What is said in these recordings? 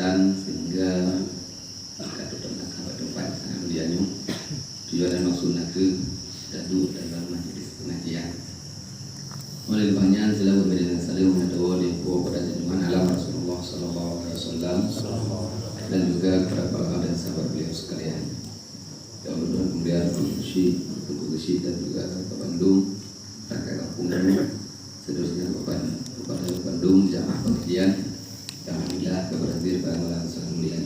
kesempatan sehingga kata tempat kemudiannya tujuan maksudnya ke dadu dalam majlis pengajian. Oleh banyak selalu berjalan saling mendoa di kepada junjungan alam Rasulullah Sallallahu Alaihi Wasallam dan juga para dan sahabat beliau sekalian. Ya Allah kemudian Kugusi dan juga ke Bandung, rakyat kampung seterusnya kepada Bandung jamaah pengajian. Alhamdulillah keberhadiran pada malam sangat mulia.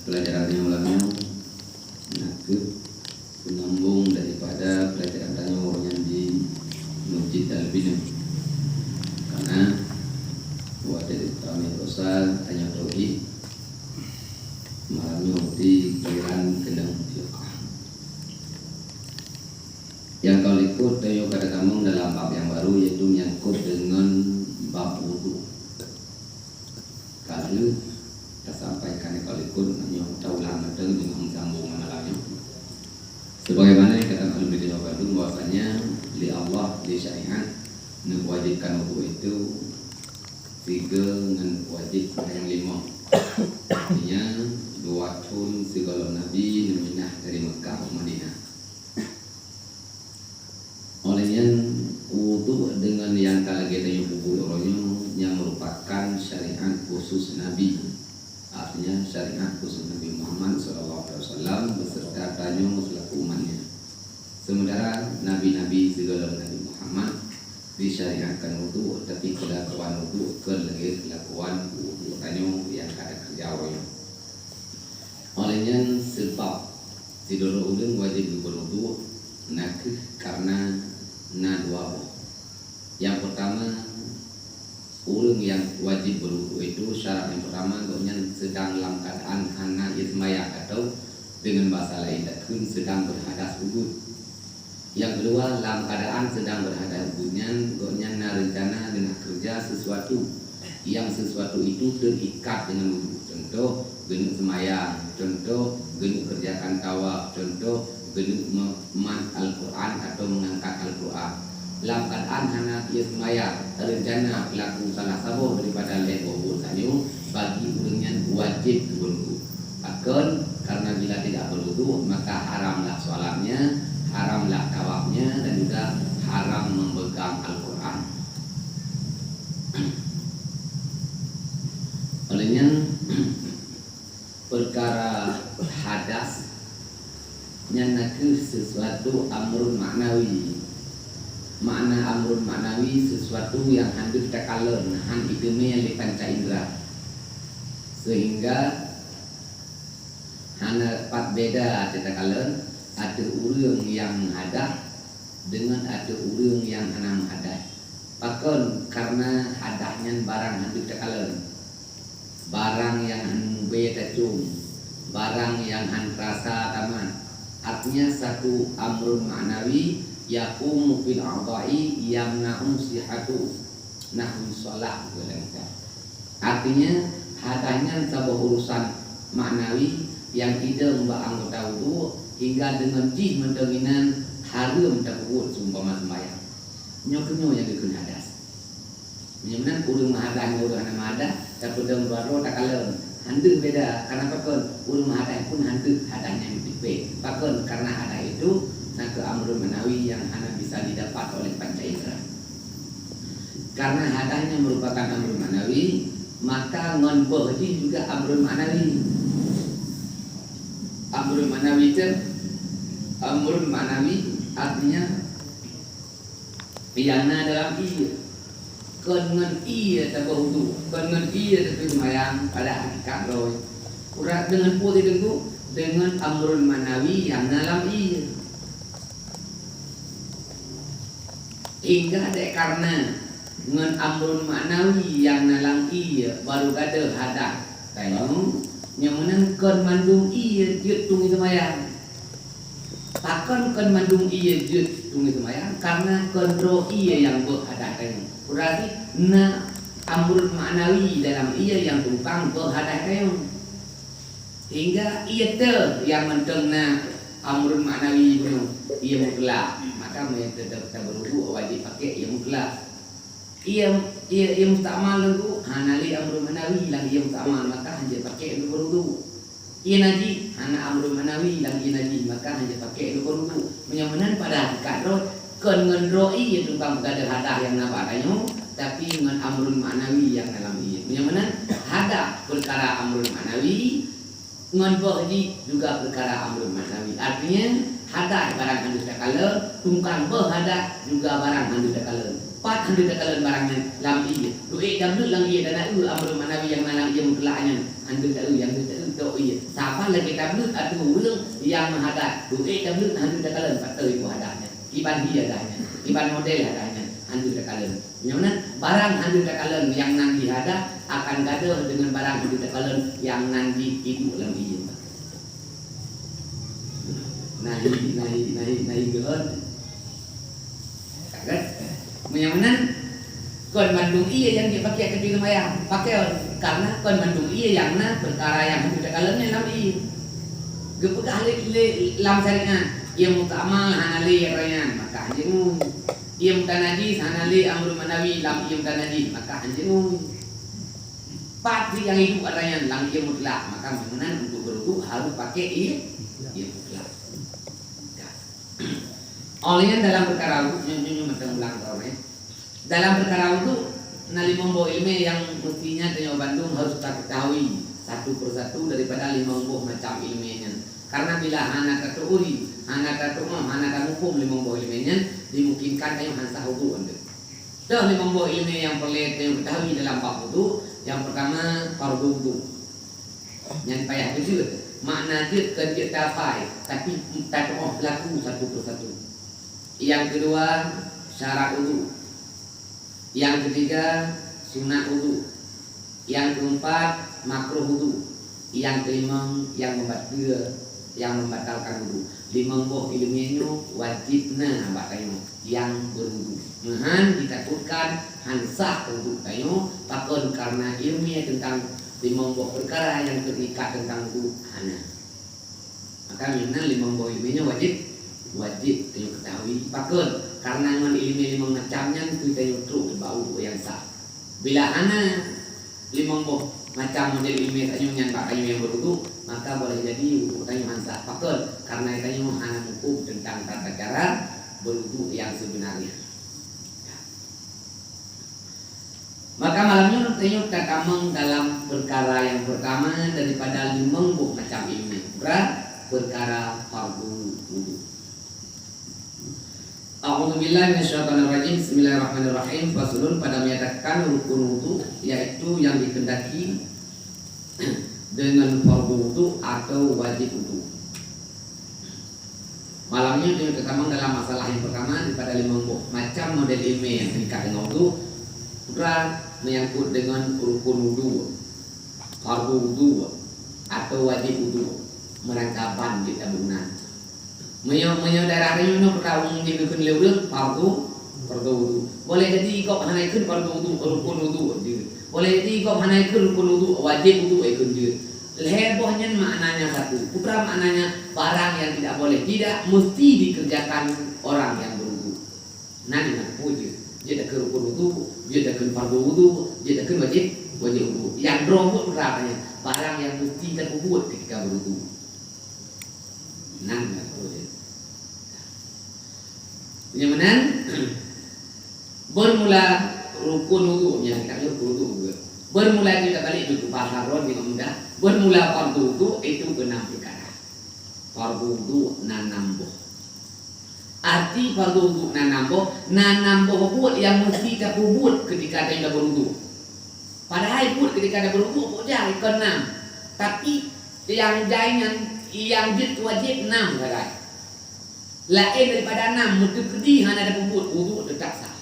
Pelajaran yang ulangnya menyambung daripada pelajaran tanya di Masjid Al-Bina, karena buat dari kami Rasul hanya tauhid malamnya di kaliran kendang fiqh. Yang kau ikut tayo pada kamu dalam bab yang baru, yaitu menyangkut dengan bab wudu. Kalau kita sampaikan kalau ikut menyangkut taulah matang dengan sambung malamnya. Sebagaimana yang kata Al Bidin Bandung bahwasanya di Allah di syariat mewajibkan wudu itu 3 dengan wajib yang 5. Artinya 2 tahun segala Nabi meminah dari Mekah ke Madinah. Olehnya wudu dengan yang talage dan wudu orangnya yang merupakan syariat khusus Nabi. Artinya syariat khusus Nabi Muhammad SAW beserta tanya selaku umatnya. Sementara Nabi-Nabi segala Nabi Muhammad disyariatkan wudu, tapi kelakuan wudu kelakuan wudu tanya yang ada kerja orangnya. Olehnya sebab sidoro ulun wajib berwudu nakih karena dua. Yang pertama, ulun yang wajib berwudu itu syarat yang pertama doanya sedang dalam keadaan hana ismaya atau dengan bahasa lain sedang berhadas wudhu. Yang kedua, dalam keadaan sedang berhadas wudhunya doanya rencana dengan kerja sesuatu yang sesuatu itu terikat dengan wudhu. Contoh genuk semayang, contoh genuk kerjakan tawaf, contoh genuk memat Al-Quran atau mengangkat Al-Quran. Dalam keadaan hana ia semayang, rencana pelaku salah satu daripada lewat tanyu bagi orangnya wajib berwudu. Bahkan karena bila tidak berwudu maka haramlah solatnya, haramlah tawafnya, dan juga haram memegang Al-Quran. Olehnya perkara hadas nyanaku sesuatu amrun maknawi. Makna amrun maknawi sesuatu yang hadir tekalan han ideme li panca indera, sehingga hana pat beda tekalan ada urang yang hadah dengan ada urang yang hana menghadah. Bahkan karena hadahnya barang hadir tekalan, barang yang han beda cung, barang yang han rasa taman. Artinya satu amrun maknawi yaqumu fil a'dha'i yamna'u sihatu nahwi shalah. Artinya hadahnya sebuah urusan maknawi yang tidak membah anggota wudu hingga dengan jih mendominan harum terbuat sumpama sembahyang. Nyokenyo yang dikun hadas. Menyebutkan urung mahadahnya urung anak mahadah tapi dalam baru tak kalem. Handuk beda karena pakon urung mahadah pun handuk hadahnya yang tipe. Pakon karena hadah itu ke amrun manawi yang hanya bisa didapat oleh panca indera. Karena hadahnya merupakan amrun manawi, maka ngon berdi juga amrun manawi. Amrun manawi itu amrun manawi artinya piyana dalam iya. Dengan iya tak berwudu, dengan iya tak semayang pada hakikat roy. Urat dengan putih tengku dengan amrun manawi yang dalam iya. Hingga dek karena dengan amrun maknawi yang nalang iya baru ada hadah tayo nyamunan kon mandung iya jut tungi semayang. Takkan kon mandung iya jut tungi semayang karena kontro iya yang berhadah tayo. Berarti na amrun maknawi dalam iya yang tumpang berhadah tayo. Hingga iya te yang mentengna amrun maknawi itu ia mutlak, maka mereka tetap berwudu wajib pakai ia mutlak. Ia mustamal itu hanali amrul manawi lang ia utama maka hanya pakai itu berwudu. Ia naji hana amrul manawi lang ia naji maka hanya pakai itu berwudu. Menyamanan pada hakikat roh kon ngendroi ia tentang berada hadah yang nampak kayu tapi dengan amrul manawi yang dalam ia. Menyamanan hadah perkara amrul manawi ngan berhaji juga perkara amrul manawi. Artinya hadah barang handu takala tungkang berhadah juga barang handu takala. Pat handu takala barangnya lam iya. Duit damlut lang iya dan amrul manawi yang nalang iya mutlaknya handu tak yang tak iya. Siapa lagi damlut atau urang yang menhadat. Duit damlut handu takala pat itu hadahnya. Iban dia hadahnya. Iban model hadahnya handu takala. Yang barang handu takala yang nang dihadah akan gaduh dengan barang handu takala yang nanti ibu lam iya. Nahi geon. Kaget. Menyamanan kon mandung iya yang dia pakai ke lumayan pakai karena kon mandung iya yang na perkara yang tidak kalennya lam iya gepuk ahli lam syariat ia mutama hanali rayan maka anjing ia mutanadi hanali amrul manawi lam ia mutanadi maka anjing pati yang hidup rayan lam ia mutlak maka menyamanan untuk berwudu harus pakai iya mutlak. Olehnya dalam perkara wudu macam ulang tahun dalam perkara wudu nalimombo ilmu yang mestinya di Bandung harus kita ketahui satu persatu daripada 50 macam ilmunya. Karena bila anak teori, anak umum, anak hukum 50 ilmunya dimungkinkan kayu hansa wudu anda. Dah 50 ilmu yang perlu kita ketahui dalam bab wudu. Yang pertama fardu wudu. Yang payah kecil makna dia kerja tapai tapi tak laku satu persatu. Yang kedua syarat wudu. Yang ketiga sunat wudu. Yang keempat makruh wudu. Yang kelima yang membatalkan wudu. 50 ilmunya wajibna bakayo yang berwudu. Mahan ditakutkan hansah wudu kayo takon karena ilmu tentang 50 perkara yang terikat tentang wudu hana. Maka minna 50 ilmunya wajib kayo ketahui pakon karena dengan ilmu macamnya kita yutru bau yang sah. Bila ana 50 macam model ilmu tanya yang kayu yang berwudu maka boleh jadi wudu kayu hansa pakon karena kayu ana hukum tentang tata cara berwudu yang sebenarnya. Maka malamnya tayuk takameng dalam perkara yang pertama daripada 50 macam ilmu perkara fardu wudu. A'udzubillahi minasyaitonirrajim. Bismillahirrahmanirrahim. Faslun pada menyatakan rukun wudu yaitu yang dikendaki dengan fardu wudu atau wajib wudu. Malamnya yang pertama dalam masalah yang pertama daripada 50 macam model ilmu yang terikat dengan wudu menyangkut dengan rukun wudu, fardu wudu atau wajib wudu, merangkapan di tabungan. Menyodara rayuno perkawung di bikin lewur fardu wudu. Boleh jadi kau hanaikun fardu wudu rukun wudu. Boleh jadi kau hanaikun rukun wudu wajib wudu ikun dia. Hebohnya maknanya satu. Bukan maknanya barang yang tidak boleh tidak mesti dikerjakan orang yang berwudu. Nanti nak puji. Dia tak rukun wudu, dia tak fardu wudu, dia tak wajib wudu. Yang drobut berapanya barang yang mesti kita buat ketika berwudu. Nanti nak puji. Kemudian bermula rukun wudunya kita rukun wudu. Bermula kita balik dulu pasaron dengan mudah. Bermula fardu wudu itu 6 perkara. Fardu wudu nanamboh. Arti fardu wudu nanamboh buat yang mesti kita buat ketika kita berwudu. Padahal buat ketika kita berwudu buat jari ke 6. Tapi yang jangan yang wajib 6 kadang. Lain daripada 6 mutu kedi hanya ada pembuat wudu tetap sah.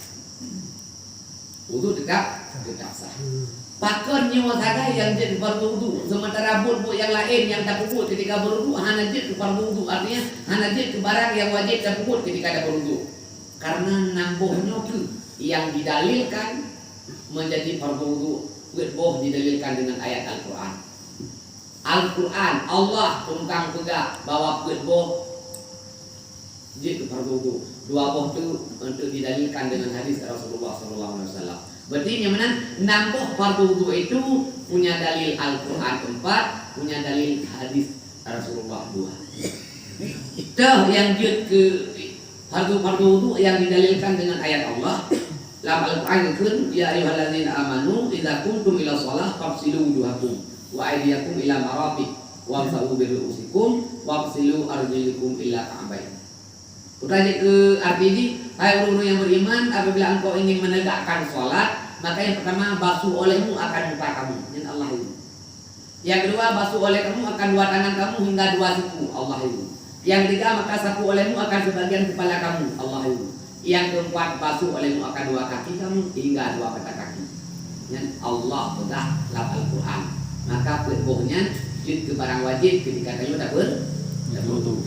Wudu tetap sah. Pakon nyawa saga yang jadi fardu wudu sementara buat yang lain yang tak pembuat ketika berwudu hanya jadi fardu wudu artinya hanya jadi barang yang wajib tak pembuat ketika ada berwudu. Karena nambohnya tu yang didalilkan menjadi fardu wudu boh didalilkan dengan ayat Al-Qur'an. Al-Qur'an Allah tungkang pegak bahwa boh jadi fardu wudu. Dua boh tu untuk didalilkan dengan hadis Rasulullah SAW. Berarti yang mana nampak fardu wudu itu punya dalil Al-Quran 4, punya dalil hadis Rasulullah 2. Dah yang jut ke fardu wudu yang didalilkan dengan ayat Allah. Dalam Al-Quran kan, ya ayyuhalladzina amanu idza qumtum ila shalah fafsilu wuduhakum wa aydiyakum ila marafiq wamsahu bi ru'usikum wafsilu arjulakum ila ka'bayn. Bertanya ke arti ini, hai orang-orang yang beriman, apabila engkau ingin menegakkan sholat, maka yang pertama basuh olehmu akan muka kamu, dan Allah itu. Yang kedua basuh oleh kamu akan dua tangan kamu hingga dua siku, Allah itu. Yang ketiga maka sapu olehmu akan sebagian kepala kamu, Allah itu. Yang keempat basuh olehmu akan dua kaki kamu hingga dua petak kaki. Dan Allah sudah dalam Al-Quran. Maka perbohnya jid ke barang wajib ketika kamu tak berwudu.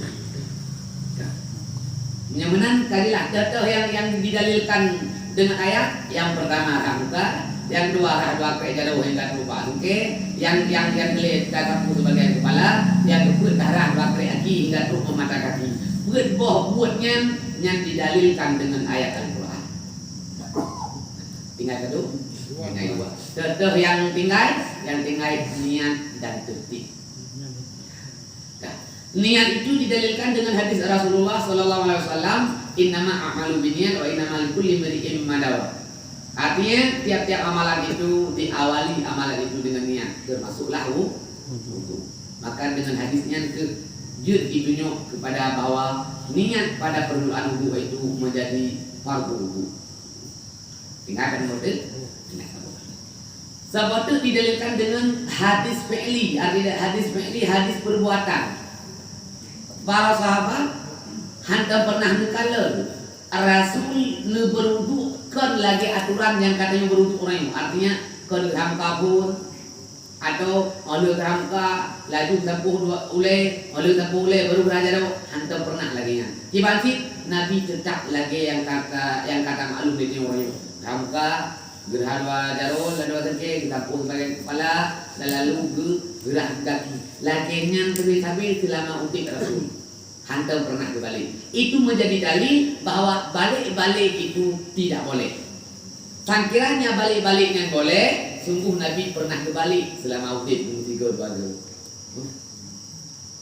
Menyamanan kalilah contoh yang didalilkan dengan ayat yang pertama muka, yang kedua dua jauh hingga rupa sungke, yang kelih sapu sebagian kepala, yang kedua darah dua kaki hingga rupa mata kaki. Buatnya yang didalilkan dengan ayat Al-Quran. Tinggal kedua, tinggal dua. Contoh yang tinggal niat dan tertib. Niat itu didalilkan dengan hadis Rasulullah SAW, innama a'malu binniyat wa innama likulli imri'in ma nawa. Artinya tiap-tiap amalan itu diawali amalan itu dengan niat, termasuklah wudu. Maka dengan hadisnya jud ditunjuk kepada bahwa niat pada perluan wudu itu menjadi fardu wudu. Tinggalkan model. Sebab itu didalilkan dengan hadis fi'li, artinya hadis fi'li, hadis perbuatan. Para sahabat hantar pernah ngekala Rasul ne berwudu kan lagi aturan yang katanya berwudu orang itu. Artinya kan hamka pun atau oleh hamka laju sapuh dua oleh baru belajar hantar pernah lagi nya. Kibansip Nabi tetap lagi yang kata maklum ini orang itu. Hamka gerhadwa jarul lalu sengke kita pun sebagai kepala lalu gerak kaki. Lakinya sambil selama utik Rasul hantar pernah berbalik. Itu menjadi dalil bahwa balik-balik itu tidak boleh. Sangkiranya balik-baliknya boleh, sungguh Nabi pernah berbalik selama utik 3 tahun.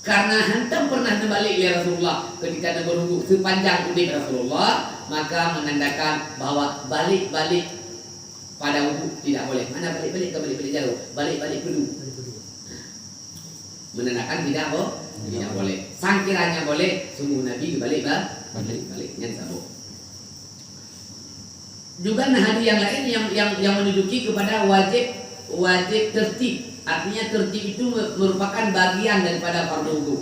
Karena hantar pernah berbalik ya Rasulullah ketika berwudu sepanjang utik Rasulullah, maka menandakan bahwa balik-balik pada wudu tidak boleh. Mana balik-balik ke balik-balik jauh, balik-balik kudu. Menandakan tidak boleh. Sangkiranya boleh, sungguh Nabi balik yang sabuk. Juga hadis yang lain yang menunjuki kepada wajib tertib. Artinya tertib itu merupakan bagian daripada fardu wudu.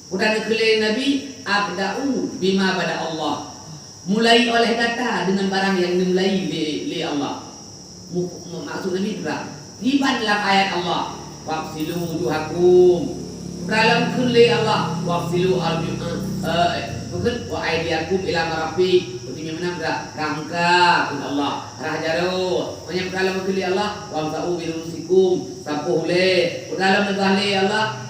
Udah dikeliling Nabi abda'u bima pada Allah. Mulai oleh kata dengan barang yang dimulai oleh Allah. Maksud Nabi juga tiba dalam ayat Allah, waqsilu wuduhakum. Dalam kulli Allah waqsilu bukan wa aydiyakum ila marafiq. Artinya mana enggak rangka pun Allah rah jaro. Banyak dalam kulli Allah wamsa'u bi rusikum sapuh le. Dalam negahli Allah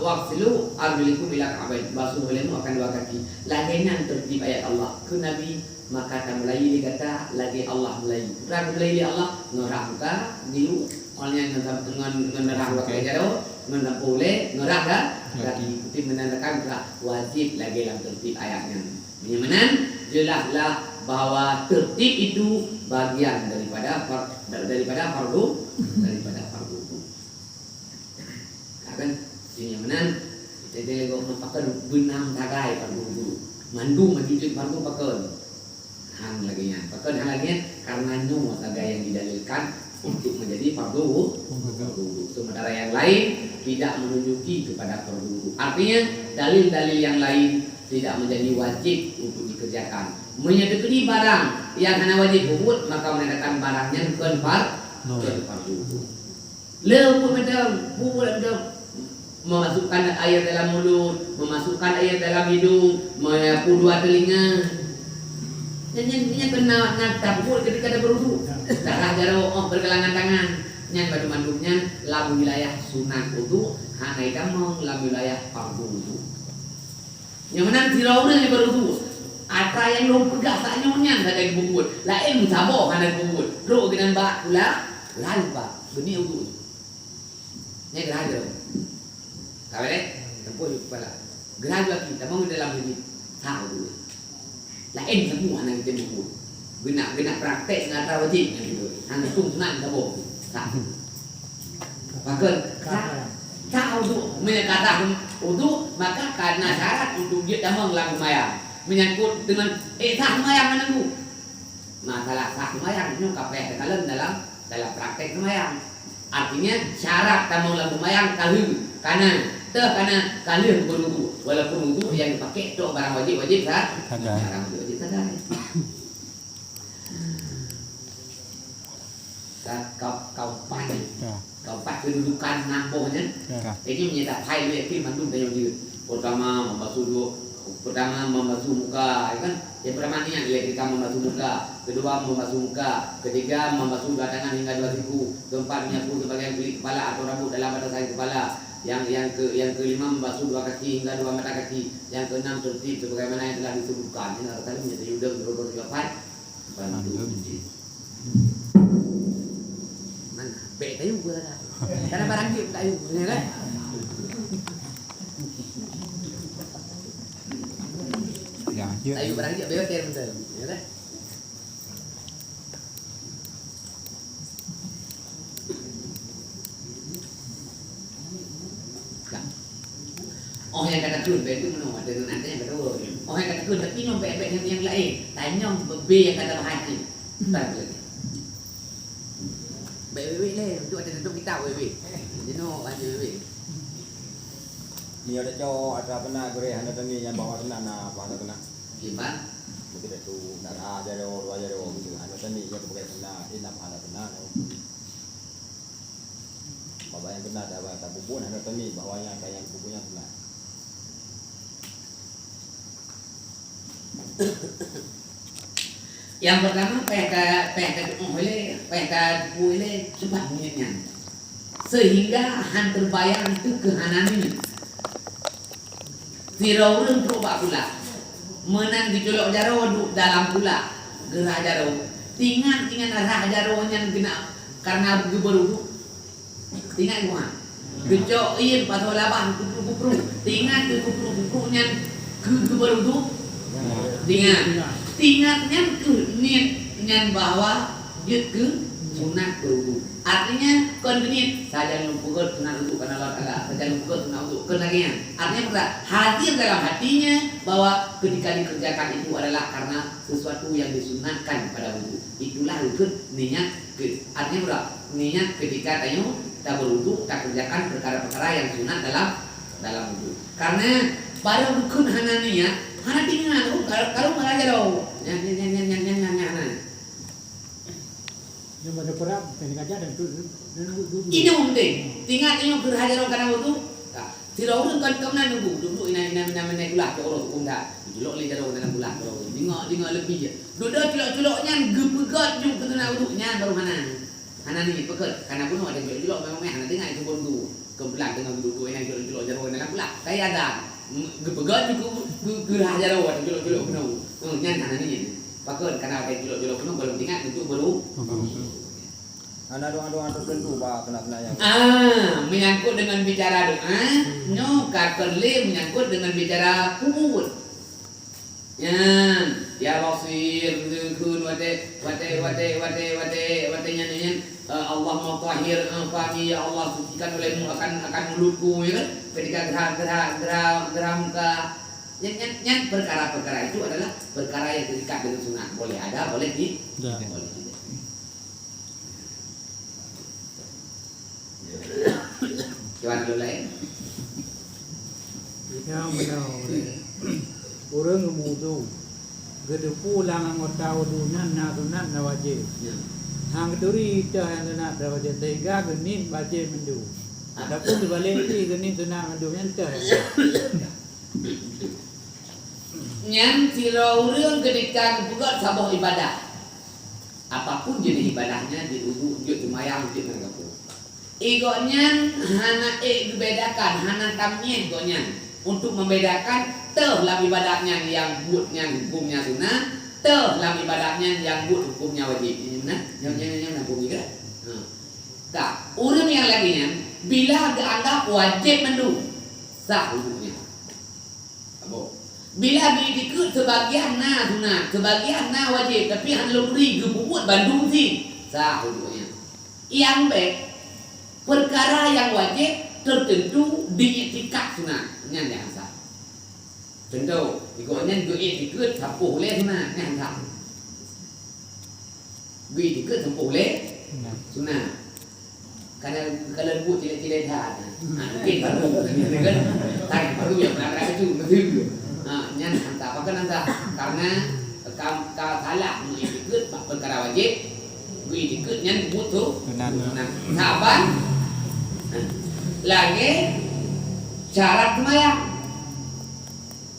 waqsilu arjulikum ila ka'bayn. Basuh olehmu akan dua kaki. Lagian tertib ayat Allah ke Nabi maka akan mulai dikata lagi Allah mulai. Berang mulai Allah ngerah muka diu olehnya ngerah pakai jaro ngerah boleh ngerah dah lagi itu menandakan wajib lagi dalam tertib ayatnya. Menyamanan jelaslah bahwa tertib itu bagian daripada fardu itu. Kan menyamanan kita lego pakai benang tagai fardu itu. Mandu menjadi fardu pakai hang laginya. Pakai hang laginya karena nyu tagai yang didalilkan untuk menjadi fardu wudu. Sementara yang lain tidak menunjuki kepada fardu wudu. Artinya dalil-dalil yang lain tidak menjadi wajib untuk dikerjakan. Menyedekati barang yang hanya wajib wudhu maka menandakan barangnya bukan fardu wudu. Lewat macam memasukkan air dalam mulut, memasukkan air dalam hidung, menyapu dua telinga. Yang kena natap ketika ada berwudu. Darah jaro bergelangan tangan. Yang batu manduknya lam wilayah sunat wudu, hanai damong lam wilayah fardu wudu. Yang mana sirauna yang berwudu. Atra yang long pegah tak nyonya ada bubut. Lain musabah ada bubut. Ro dengan bak pula lalu pak. Beni udu. Ni gerah je. Kau deh, tempoh juga pula. Gerah juga kita mau dalam ini tahu dulu. Lain semua nak kita bubut. Guna praktek ngata wajib gitu. Hang tung sunan tabo. Tak. Bahkan tahu tu menyatakan udu maka karena syarat untuk dia damang lagu mayang menyangkut dengan sah mayang mana tu masalah sah mayang itu kapeh dalam praktek mayang artinya syarat damang lagu mayang karena kalian berudu walaupun udu yang dipakai itu barang wajib kan barang wajib sadar kau kedudukan nampohnya ini menyatakan itu mandum yangยืน pertama membasuh muka ya kan yang pertama ni yang kita membasuh muka kedua membasuh muka ketiga membasuh dua tangan hingga dua siku keempat menyapu sebagian kulit kepala atau rambut dalam batasan kepala yang kelima membasuh dua kaki hingga dua mata kaki yang keenam tertib sebagaimana yang telah disebutkan ini artinya menyatakan yudam berobor jawapan mandum mana baik tayu gua dah karena barang dia tayu ni kan tayu barang dia bebas dia betul ya kan orang yang kata kun betul mana ada nanti yang kedua orang yang kata kun tapi nyom bebek yang lain tanya B yang kata bahati tak boleh bebek le untuk ada duduk kita bebek jenuh aja bebek ni ada cowok ada pernah gore hana tani yang bawa kena na apa kena gimana mungkin itu darah jaro dua jaro gitu hana tani yang pakai kena inap hana kena bawa yang kena ada bawa bubun hana tani bawanya kayak bubunnya kena yang pertama peka boleh sebabnya sehingga han terbayang itu kehanannya Siraurun coba pula menang di colok jaro duduk dalam pula gerah jaro tingan arah jaro yang kena karena beruduk tingan gua gecok ieu pasal labang kupru tingan ke kupru-kuprunya ke beruduk tingatnya ke niat bahwa dia ke sunat beruduk artinya kon genit saja lumpur sunat untuk karena Allah Taala saja lumpur sunat untuk kenagian artinya apa hadir dalam hatinya bahwa ketika dikerjakan itu adalah karena sesuatu yang disunatkan pada wudu itulah rukun niat artinya berapa niat ketika tayo kita berwudu kita kerjakan perkara-perkara yang sunat dalam wudu karena pada rukun hana niat hana tinggal kalau meraja dong yang ada perang pengajar dan ini penting tinggal tengok kerja orang karena itu tidak urus kan kamu nak duduk ini namanya gula ke orang hukum dah julok le jaro dalam gula tengok lebih je duduk culok-culoknya gepegat juga kena duduknya baru hana ni pekat karena pun ada julok memang hana tengah itu pun tu kebelah tengah duduk ini julok jaro dalam gula saya ada gepegat juga kerja jaro ada julok penuh nyan hana ni pakai karena ada julok penuh belum tinggal itu baru ada doa tertentu pak kena yang menyangkut dengan bicara doa no kakerle menyangkut dengan bicara kubur ya basir kun wate nyanyian Allah mutahhir kami ya Allah sucikan olehmu akan mulutku ya kan ketika gerah muka yang perkara-perkara itu adalah perkara yang terikat dengan sunat boleh ada boleh tidak Cuman dulu lain. Yang benar. Orang mudu. Gede pulang anggota wudunya nak wajib. Hang duri dah yang nak wajib. Tiga genin wajib mendu. Adapun dibalik ni genin sunat mendu yang dah. Yang siraurung ketika buka sabah ibadah. Apapun jenis ibadahnya di wudu, di semayang, di nanggapu. Igonya hana dibedakan, hana tamnya igonya untuk membedakan dalam ibadatnya yang buatnya hukumnya sunnah, dalam ibadatnya yang buat hukumnya wajib. Ini benar? Yang hukum juga. Kak, orang yang lainnya bila dianggap wajib mandu sah hukumnya. Bila diikut sebagian na sunnah, sebagian na wajib, tapi hanya beri gebuat Bandung sih sah hukumnya. Yang baik perkara yang wajib tertentu diiktikad sunnah, yang sah. Contoh, ikutnya diikut sapuh le sunnah, yang sah. Diikut sapuh le sunnah. Karena kalau buat tidak dah, mungkin baru kan, tapi baru yang berada itu betul. Nyan hantar, apa kan hantar? Karena kau salah mengikut perkara wajib, ikut nyan butuh. Sahabat, lagi syarat semayang.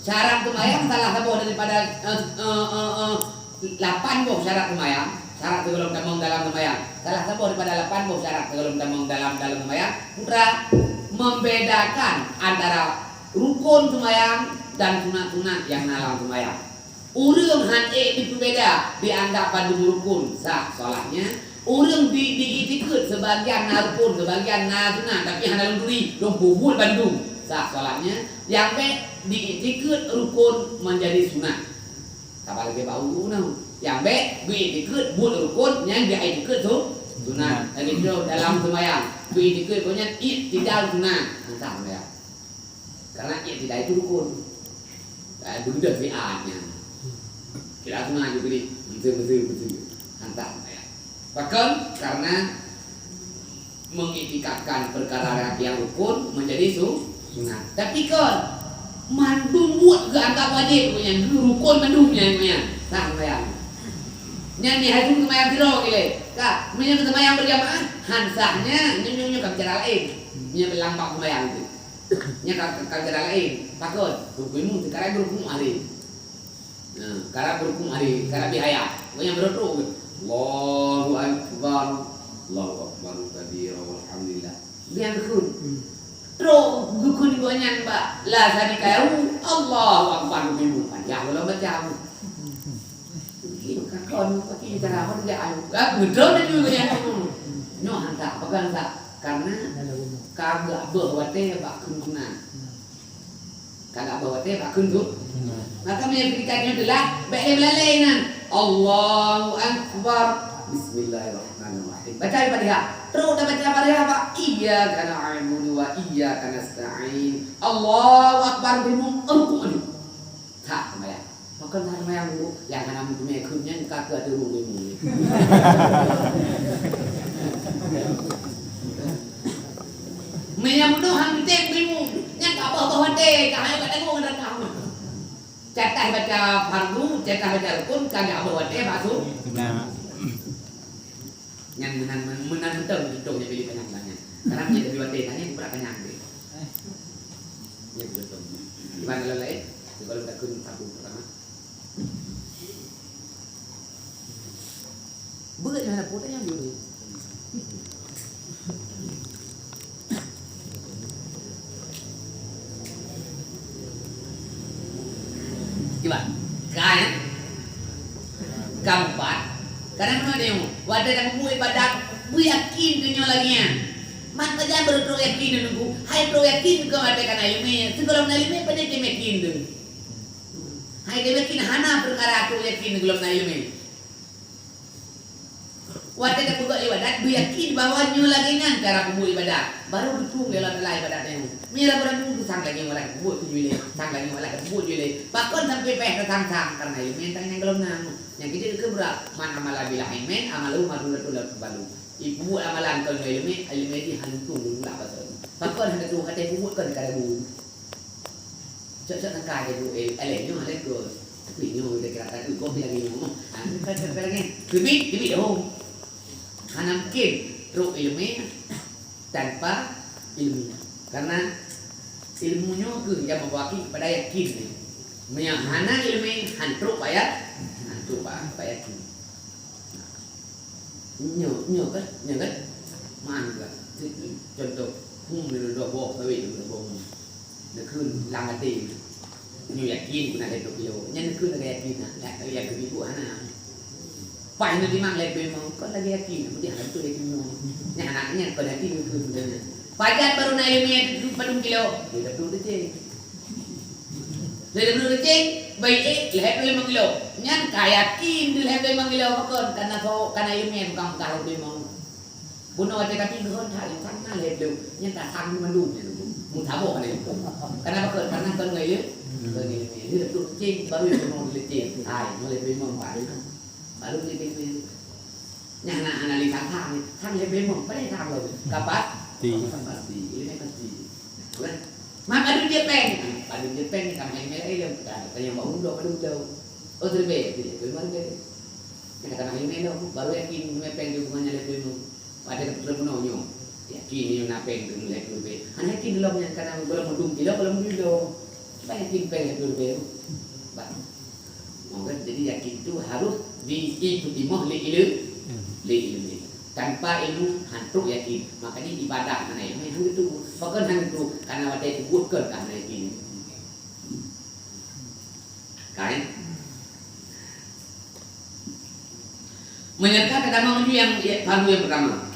Syarat semayang salah satu daripada 8 buah syarat semayang. Syarat sebelum damang dalam semayang. Salah satu daripada 8 buah syarat sebelum damang dalam semayang. Putra membedakan antara rukun semayang dan sunat-sunat yang dalam semayang. Urang han itu beda dianggap pada rukun sah solatnya. Urang diikut sebagian rukun, sebagian sunat, tapi hanya duri dong bubul Bandung sah solatnya. Yang diikut rukun menjadi sunat. Apa lagi bau nah? Yang diikut buat rukun, yang diikut tu sunat. Jadi itu dalam semayang diikut punya tidak sunat sah semayang. Karena tidak itu rukun. Benda fi'atnya. Kira sunat juga ni, betul hantar semayang. Bahkan karena mengiktikadkan perkara yang rukun menjadi sunat. Tapi kan mandum buat ke anggap wajib punya rukun mandumnya punya sah semayang. Nyanyi hajung semayang tiro gile. Kak, punya semayang berjamaah hansahnya nyanyi kat cara lain. Punya berlampak semayang itu. Nya kat cara lain. Takut hukummu sekarang berhukum hari. Nah, karena berhukum hari, karena bihaya. Punya berdoa. Allahu akbar. Allahu akbar kabira walhamdulillah. Dia berkun. Terus gukun gonya mbak. Lah tadi kau Allahu akbar bimu. Panjang kalau macam. Kon pakai cara apa dia ayu. Betul dan juga yang itu. Nyo hantar, bukan hantar. Karena kagak bawa teh bak kunjungan. Kagak bawa teh bak kunjung. Maka menyebutkannya adalah baik lalainan. Allahu akbar. Bismillahirrahmanirrahim. Baca Al-Fatihah. Terus dah baca Al-Fatihah apa? Iyyaka na'budu wa iyyaka nasta'in. Allahu akbar bimu rukun. Tak sembahyang. Maka nama yang dulu yang anak punya kunnya kagak ada rumah ini. Menyambut doang tek bimu, yang tak bawa tek, kaya pada gua nggak tahu. Cetak baca fardu, cetak baca rukun, kagak bawa tek masuk. Yang menan betul hidungnya pilih penyambangnya. Karena dia dari bawa tekanya berapa nyampe. Ini betul. Gimana lain? Kalau tak kun fardu pertama. Berat mana putih yang dulu. Coba, kaya, keempat. Kadang mana dia? Wadah yang mu ibadat, mu yakin dunia laginya. Man saja berdoa yakin nunggu. Hai berdoa yakin kau ada kan ilmu. Sebelum ilmu pada dia yakin tu. Hai dia yakin hana perkara tu yakin belum ilmu. Wadah yang buat ibadat, mu yakin bahawa nyu lagi ngan cara buat ibadat. Baru betul dalam ibadatnya. Mira orang tu sang lagi orang buat tu jule, sang lagi orang buat jule. Bahkan sampai peh sang karena ilmu tanya yang belum nang. Yang kita keberat mana amalan bila ilmu, amalu madul balu. Ibu amalan kalau ilmu di hantu dulu tak betul. Bahkan hendak tu kata buat kan kada bu. Cak tangkai tu eloknya ada ke. Tapi nyu dia kata tu kau bilang nyu. Kata lagi. Tibi oh. Hanya mungkin roh ilmu tanpa ilmu. Karena ilmunya ke yang mewakili kepada yakin. Hana ilmu hantu payah. Hantu payah. Nyo kan man kan. Contoh, di dua bawah, tapi dua bawah. Dia kun lang hati. Nyu yakin kuna leto kilo. Nya ku lagi yakin lah. Ya ke ibu anak. Pai nu di mang leto memang kau lagi yakin. Dia hantu lagi mau. Nya anaknya kau yakin ku sebenarnya. Pajan baru naik ilmu padung kilo. Dia perlu dicek. Dia perlu dicek. Baik leto 5 kilo. Nya kayakin di leto 5 kilo makon karena ilmu bukan kalau memang. Buno aja kaki nuhun thai sana leto. Nya tak sangมันดูเนี่ยมึงถามบอกอะไรkarena apa karena kan nggak ya ini itu cing baru yang mau dileceh mulai bemong baru dileceh nyana analisa thangเลยbemongไม่ได้ทำเลยkapan pasti ini pasti makaadu dia pen kami yang mereka yang kayak mau udah oh terbaik bagaimana kata ini baru yakin pen juga nyala bemong pada terpenuhnya yakin yung napeng dulu lek lube. Ana yakin dulu yang kana belum mendung kilo belum dulu. Supaya yakin peng lube. Ba. Maka jadi yakin itu harus diikuti moh li ilmu. Tanpa ilmu hantu yakin. Makanya ibadah mana yang itu bukan hantu karena wadah itu bukan karena yakin. Kain. Menyerta pertama menuju yang palu yang pertama.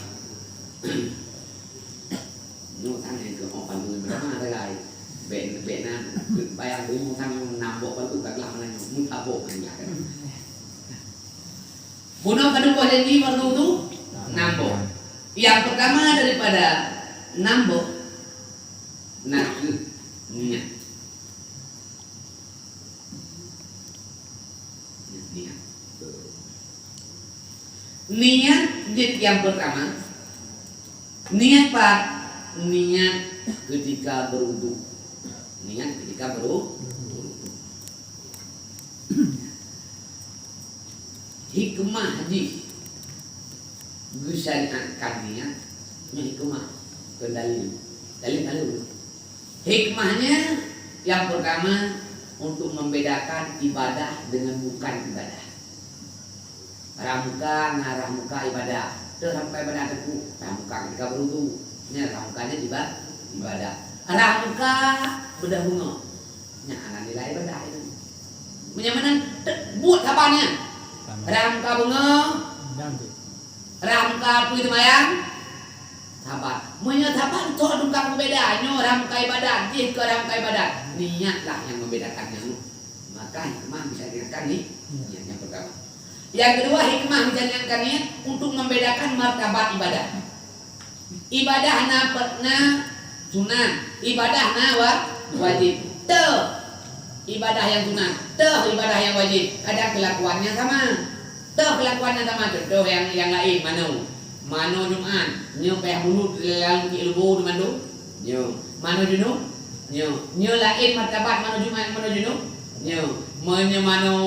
Nó thằng này cứ họ phản ứng rất là lại bệ nam bayang với một thằng nam bộ vẫn tụ các làm này muốn thả bộ hành lạc Buno kedua janji perlu itu nambo. Yang pertama daripada nambo niat. Niat yang pertama niat Pak. Niat ketika berwudu. Niat ketika berwudu. Hikmah hadis syariatkan niat. Hikmah dalil. Hikmahnya yang pertama untuk membedakan ibadah dengan bukan ibadah. Ramuka ibadah. Ramuka ibadah itu ramuka ketika berwudu. Ramukanya ibadah. Ramuka bedah bunga. Anak nilai ibadah itu. Menyamanan buat apanya? Ramuka bunga. Ramuka kulit mayang. Tabat. Menyatakan itu tukang berbeda. Ramuka ibadah. Jika ramuka ibadah. Niatlah yang membedakannya. Maka hikmah bisa dikatakan nih. Niat yang pertama. Yang kedua hikmah bisa dikatakan niat untuk membedakan martabat ibadah. Ibadah na sunnah, ibadah na wajib. Ibadah yang sunnah, ibadah yang wajib. Ada kelakuannya sama. Kelakuannya sama. Contoh yang lain mano Jumat, nyo peh mulut dalam ilmu di mano. Mano junub, nyo lain martabat mano Jumat, mano junub. Mano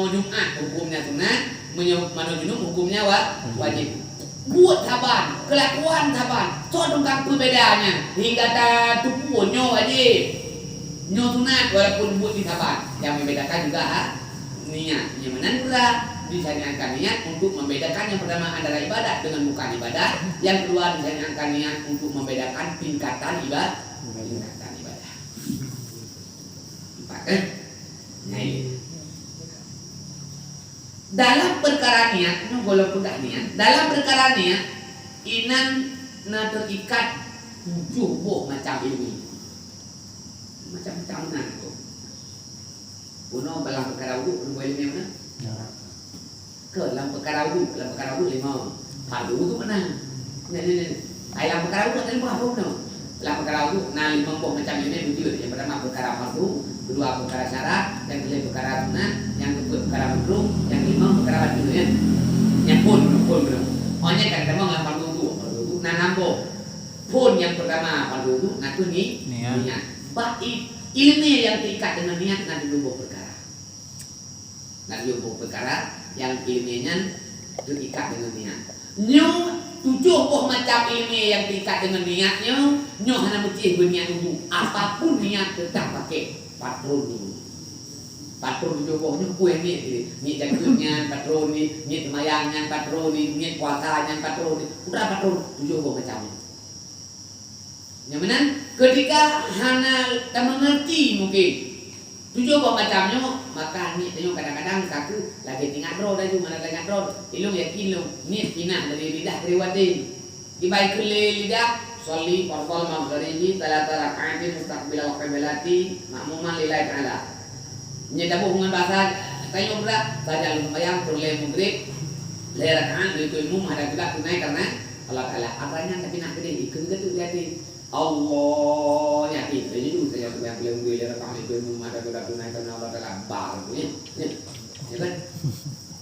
Jumat hukumnya sunnah, mano junub hukumnya wajib. Buat taban, kelakuan taban, tentang perbedaannya hingga tubuh nyo wajib, nyo sunat walaupun buat di taban. Yang membedakan juga niat. Yang mana pula disyariatkan niat untuk membedakan yang pertama adalah ibadah dengan bukan ibadah. Yang kedua disyariatkan niat untuk membedakan tingkatan ibadah. Empat dalam perkara niat, walaupun dah niat, dalam perkara niat, inan na terikat 7 buah macam ilmu, macam-macam nak tu. Puno dalam perkara wudu, boleh ilmu mana? Ke dalam perkara wudu 5. Fardu tu mana? Ni. Dalam perkara wudu ada 5 buah. Dalam perkara wudu 5 buah macam ini wujud. Yang pertama perkara fardu, kedua perkara syarat, yang ketiga perkara sunat, yang keempat perkara makruh, yang kelima perkara wajib ya. Yang pun belum. Hanya kan kita mau ngapal wudu nambo. Pun yang pertama fardu wudu tu niat. Baik ilmu yang terikat dengan niat nanti dua perkara. Yang ilmunya terikat dengan niat. Nyo 7 buah macam ilmu yang terikat dengan niatnya, nyo hanya mesti berniat wudu. Apapun niat tetap pakai patron dulu. Patron jokohnya kue ni jakutnya patron ni semayangnya patron ni puasanya patron ni. Udah patron 7 macam. Yang mana ketika hana tak mengerti mungkin Tujuh buah macamnya maka ni tengok kadang-kadang kaku lagi tinggal roh dah tu mana lagi roh ilung yakin ilung ni pinah dari lidah riwatin dibaik kele lidah soli fardhu maghribi talata rakaatin mustaqbil qiblati ma'muman lillahi ta'ala nya dabuh dengan bahasa tengok berat baca lumayang perle maghrib le rakaat itu umum ada juga tunai karena Allah Ta'ala apanya tapi nak gede ikut gitu lihatin Allah yakin jadi dulu saya yang belum beli rakaat itu umum ada juga tunai karena Allah Ta'ala baru ya kan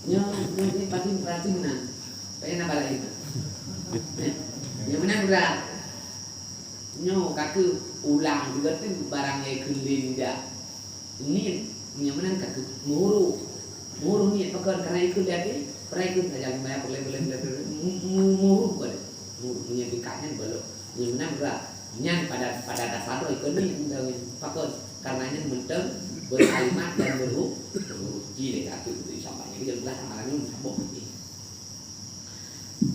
ini pasti menang pengen apa lagi yang menang berat nyo kaku ulang juga tu barangnya kelin dia ini yang menang kaku muru ni pakai karena ikut dia ni pernah ikut saja bayar boleh muru boleh muru punya pikatnya belum yang menang berat yang pada dasar ikut ni pakai karena ini menteng berkalimat dan beruji deh kaku itu sampai ni jelas amalannya sabuk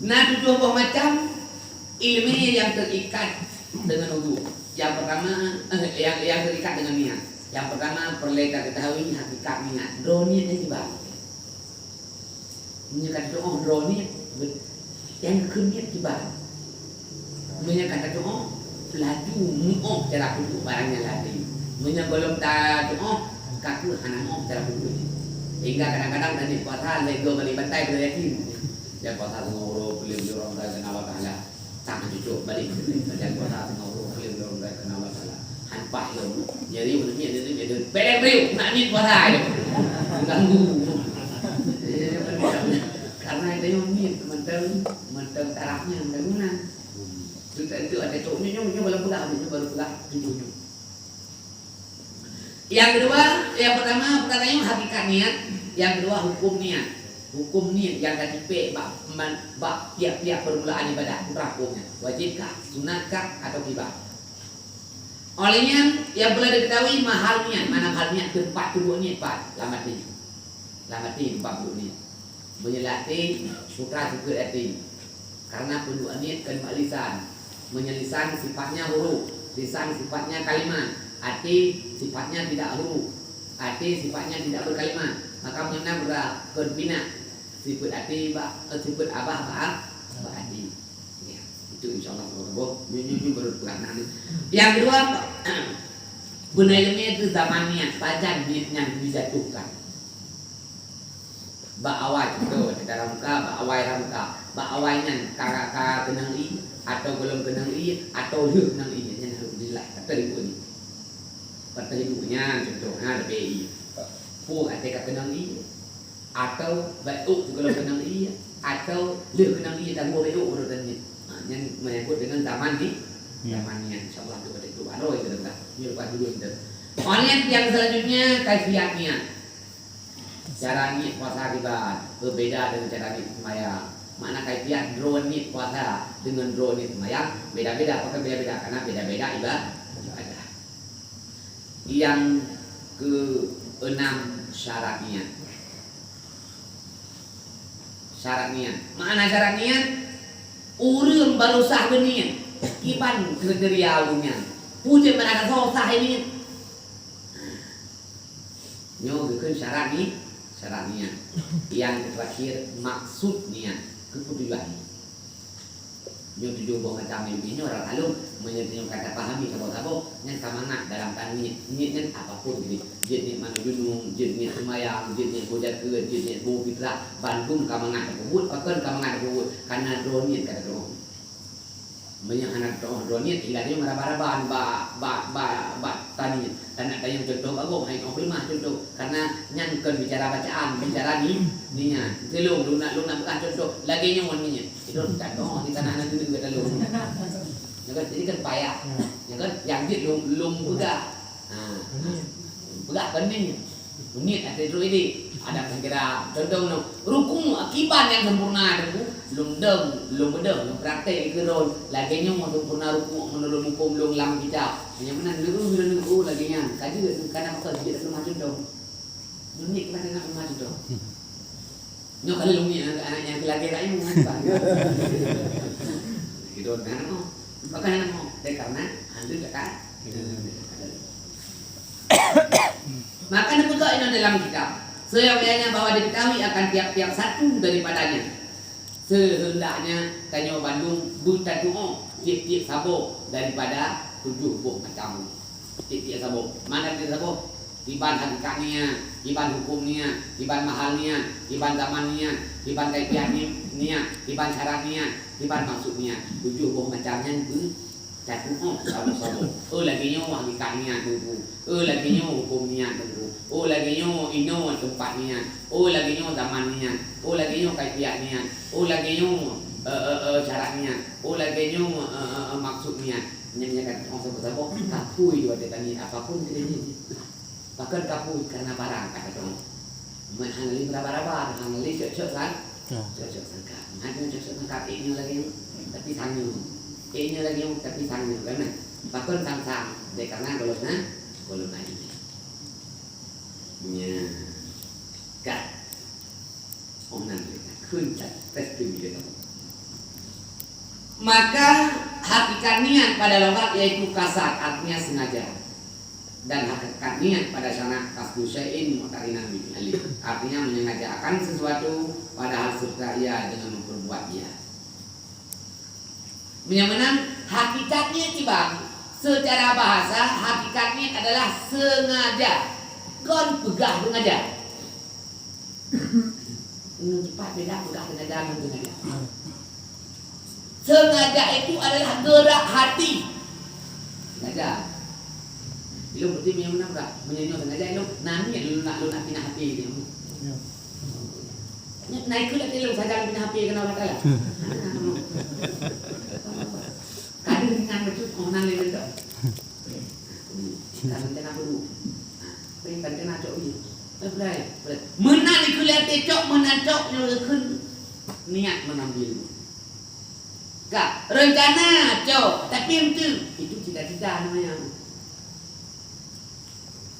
nah tujuh buah macam ilmiah yang terikat dengan wudu. Yang pertama yang terikat dengan niat. Yang pertama perlu kita ketahui hakikat niat. Roh niat ni bang. Menyatakan doa roh niat yang keniat bang. Menyatakan doa laju mu'oh cara kudu barangnya lagi. Menyatakan belum tak doa kaku hana mu'oh cara kudu. Hingga kadang-kadang tadi puasa lego beli bantai pada yakin. Ya puasa ngoro beli orang dari Allah Taala. Sama cucuk balik dan kuasa ngoro beli orang dari Allah Taala. Hanpah yo nyeri udah dia pelek riu nak ni puasa itu. Ganggu. Karena itu yang ni mentang tarafnya bangunan. Itu ada coknya belum baru pulang tujuhnya. Yang kedua, yang pertama pertanyaannya hakikat niat, yang kedua hukum niat. Hukum niat yang tadi bab tiap-tiap permulaan ibadah hukumnya. Wajibkah, sunatkah atau kibah? Olehnya yang perlu diketahui mahal niat, mana hal niat tempat tubuh niat pak, lamati tempat tubuh niat. Menyelati sutra juga hati. Karena penduduk niat kalimat lisan, menyelisan sifatnya huruf, lisan sifatnya kalimat, hati sifatnya tidak huruf, hati sifatnya tidak berkalimat. Maka mengenai berbina sifat hati, sifat abah hati. Ya, itu insyaallah ini baru pelaksanaan. Yang kedua, benarnya itu zamannya, pajan niatnya dijatuhkan. Awal itu dalam muka, awalnya kakak kenang i atau belum kenang i atau lu kenang i nya harus dilak kata ibu ni. Kata ibunya contohnya ada BI. Pu ada kenang i atau baik belum kenang i atau lu kenang i dan gua BI urutan ni. Yang menyangkut dengan zaman ni. Zamannya insyaallah itu baru itu dah. Ni lepas dulu itu. Kemudian yang selanjutnya kaifiatnya. Cara niat puasa akibat berbeda dengan cara niat sembahyang. Mana kaifiat drone niat puasa dengan drone niat sembahyang beda-beda, apakah beda-beda? Karena beda-beda ibadah. Yang ke-6 syarat niat. Syarat niat. Mana syarat niat? Urang baru sah niat. Kiban kriterianya. Puja mana kata sah niat. Nyo ke syarat niat. Syarat niat. Yang terakhir maksud niat ketujuan. Yang tujuh buah macam ini orang lalu menyebutnya kata pahami sabo-sabo yang semangat dalam niat. Niatnya apapun jadi niat mana gunung, niat semayang, niat hujat ke, niat bau fitrah, Bandung kamangat tersebut, akan kamangat tersebut karena drone niat kata drone. Menyangat drone niat hilangnya marah-marahan ba tani dan ada yang contoh bagus hai lima contoh karena nyangkut bicara bacaan bicara niat telung lunak bukan contoh lagi nyawan niat itu contoh di tanah nanti juga telung ya kan jadi kan payah ya kan yang dia lum budak pening niat ada itu ini ada kira contoh no rukun akibat yang sempurna itu belum praktek ke rol lagi nya mau sempurna rukun menurut hukum belum lam kita yang mana dulu lagi nya kaji karena apa dia belum maju dong unik kan nak maju dong nyo kali lu ni anak yang lagi kayu apa itu kan mau karena anda dekat Maka dibuka ini dalam kitab. Seyogyanya bahwa diketahui akan tiap-tiap satu daripadanya. Sehendaknya tanya Bandung buta doa tiap-tiap sabuk daripada 7 buah macam tiap-tiap sabuk. Mana tiap sabuk? Iban hakikatnya, iban hukumnya, iban mahalnya, iban zamannya, iban kaifiatnya, iban syaratnya, iban maksudnya. 7 buah macamnya itu satu sabuk-sabuk. Lagi nyo hakikatnya tunggu. Lagi nyo hukumnya tunggu. Lagi nyo ino tempatnya. Lagi nyo zamannya. Lagi nyo kaifiatnya. Lagi nyo syaratnya. Lagi nyo maksudnya. Menyanyikan orang sabuk-sabuk kapui dua tadi apapun kita ini. Bahkan kapui karena barang kata dong. Menghangli berapa-berapa, menghangli cocok kan? Cocok sangka. Menghangli cocok sangka ini lagi tapi sanyu. Ini lagi yang tapi sanyu kan? Bahkan sang-sang dek karena golongan ini. Nya kan orang nanti kuncat testing dia. Maka hakikat niat pada logat yaitu kasar, artinya sengaja. Dan hakikat niat pada sana kasdu syai'in muqtarinan bil alif, artinya menyengajakan sesuatu padahal serta ia dengan memperbuat ia. Menyamakan hakikatnya tiba secara bahasa hakikatnya adalah sengaja. Kon pegah sengaja. Cepat beda pegah sengaja dan sengaja. Sengaja itu adalah gerak hati. Sengaja. Lu berarti yang mana enggak? Menyanyi sengaja lu nani lu nak pindah hati dia. Naik ke lagi lu saja pindah hati kenapa kala? Kadang dengan betul orang lain itu. Kadang kena perlu. Peringkat kena cok ini. Boleh. Menang dikuliah cok menacok nyuruhkan niat mengambil. Kak rencana cok tapi itu cita-cita namanya.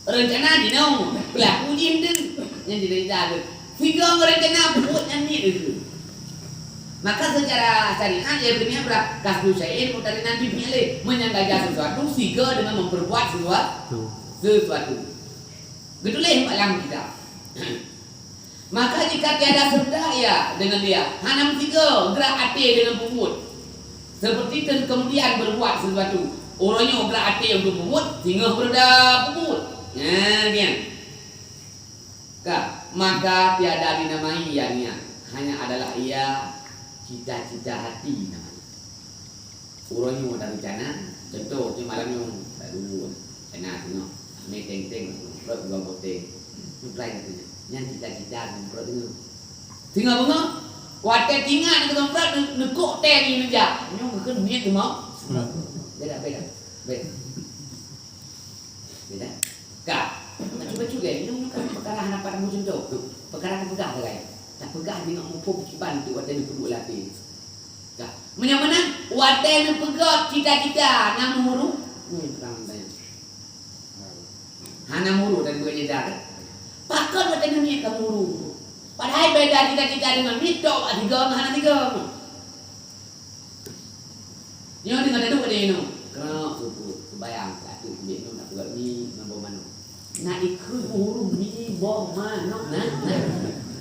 Rencana di nong pelaku jinten yang cita-cita. Tiga rencana buatnya ni itu. Maka secara syariat ia punya berapa kasdu syai'in muqtarinan bi fi'li, menyengaja sesuatu siga dengan memperbuat sesuatu. Gitulah yang malam kita. Maka jika tiada serta ya dengan dia, hanya tiga gerak hati dengan puput. Seperti dan kemudian berbuat sesuatu. Orangnya gerak hati yang berpuput, sehingga berda puput. Nah, dia. Maka tiada dinamai ianya, hanya adalah ia cita-cita hati namanya. Orangnya mau ada rencana, contoh di malam yang baru rencana tengok, teng-teng, perut gua boteng, mulai katanya, yang cita-cita dan perut tengok. Tinggal bengok, wadah tinggal dengan perut nekuk teng ini aja, nyong ke niat tu mau, beda. Kak, cuba juga, nyong kan perkara anak pada musim tu, perkara pegah lagi. Tak pegah dengan mumpuk cipan tu wadah ni perlu lapis. Kak, menyamana wadah ni pegah cita-cita nang huru. Terang bayang. Hana muru dan buat jeda. Pakar wadah ni ka muru. Padahal beda cita-cita dengan mitok tiga hana tiga. Nyo dengan ada dua dia no. Kerana bayang tak tu dia no nak buat ni nombor mana. Nak ikut huru ni bom mana nah.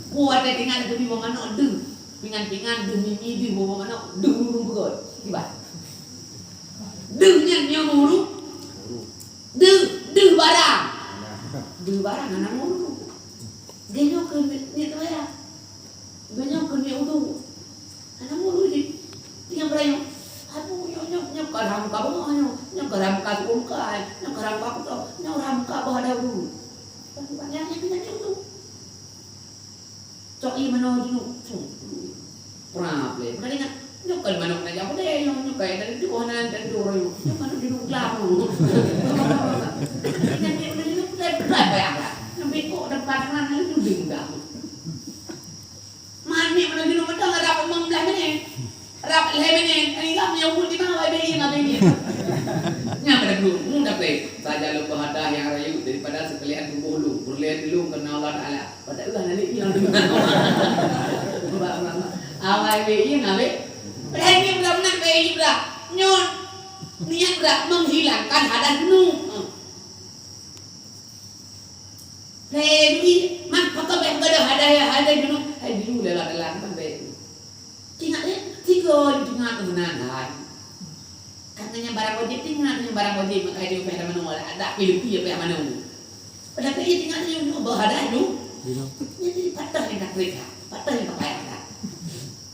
Kuat dia tinggal demi bawa anak deng, pingan demi ini bawa anak deng urung begot, tiba. Dengnya yang urung, deng barang anak urung. Genyo ke ni tu ya, genyo ke ni urung, anak urung ni, tinggal berayu. Aduh, nyok karam kabah nyok karam kasum kai, nyok karam kabah, nyok karam kabah ada urung. Banyak yang urung. Cok i mano dulu, pernah play. Pernah ingat, nyukai mano na jauh deh, nyukai dari Tuhan dan Tuhan, mano dulu kelapa. Nanti udah dulu play bayang lah, nanti kok depan mana itu dingdang. Mani mana dulu betul nggak dapat membelah ni, dapat leher ni, ini kan yang pun di mana leher ni. Nyampe dulu, mudah play. Saja lu pengadah yang rayu daripada sekalian tubuh lu, berlihat dulu kena Allah Taala. Pada ulah nanti yang dengan awal ini ngabe. Berani benar-benar bayi berak. Nyon niat berak menghilangkan hadas nu. Lebi, mak pakai beg ada hadai dulu. Hai dulu dalam kan beg. Tinggal tiga tinggal kemenangan. Katanya barang wajib tinggal barang wajib maka dia pada mana ada pilih pada mana. Pada dia tinggal dia berhadai dulu. Jadi patah yang tak mereka, patah yang payah.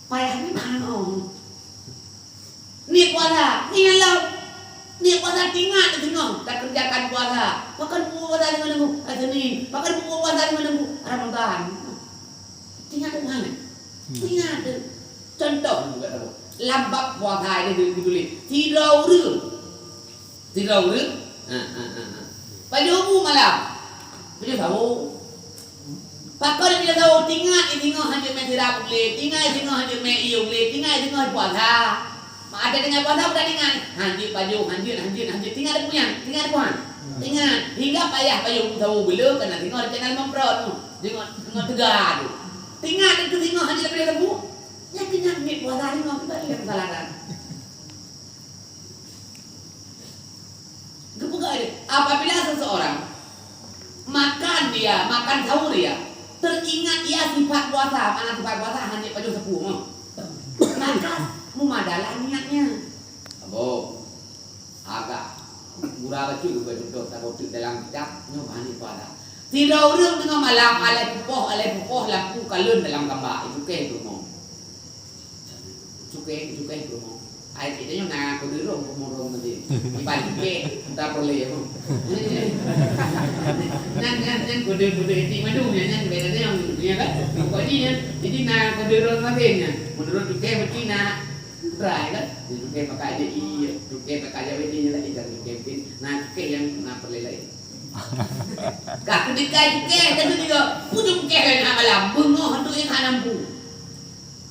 Payah ni mana? Ni puasa, ni Allah. Ni puasa tinggal di tengah, tak kerjakan puasa. Makan puasa di mana bu? Senin. Makan puasa di mana bu? Ramadan. Tinggal di mana? Tinggal di. Contoh juga tahu. Lambak puasa itu ditulis. Tidak urut. Pada umum malam. Bila tahu. Pakar dia tahu tinggal hanya mesra boleh, tinggal hanya meiu boleh, tinggal puasa. Ada dengan puasa pada tinggal. Hanjir baju, hanjir tinggal punya, tinggal puan. Tinggal hingga payah tahu belum kena tinggal channel memperot tu. Tengok tegar tu. Tinggal itu hanya boleh tahu. Ya tinggal ni puasa ni kita lihat kesalahan. Kebuka dia. Apabila seseorang makan sahur dia teringat ia sifat puasa, mana sifat puasa hanya pada 10 maka memadalah niatnya. Abo agak murah betul betul tak betul dalam kitab nyobani puasa. Tidak urang dengan malam alai pupoh lampu kalun dalam gambar itu ke tu mau. Cukai tu mau. Ai kita yang nak aku dulu ngomong nanti. Ibang ke tak boleh mau. Nan kode ini madu nya beda yang ya kan. Pokoknya jadi nak kode nanti nya. Menurut cukai betina try kan. Cukai pakai aja iya, cukai pakai aja bedinya lagi dari campaign. Nah cukai yang nak perlu lain. Kak ketika cukai kan juga pujuk cukai nak malam bungo hendak yang hanampu.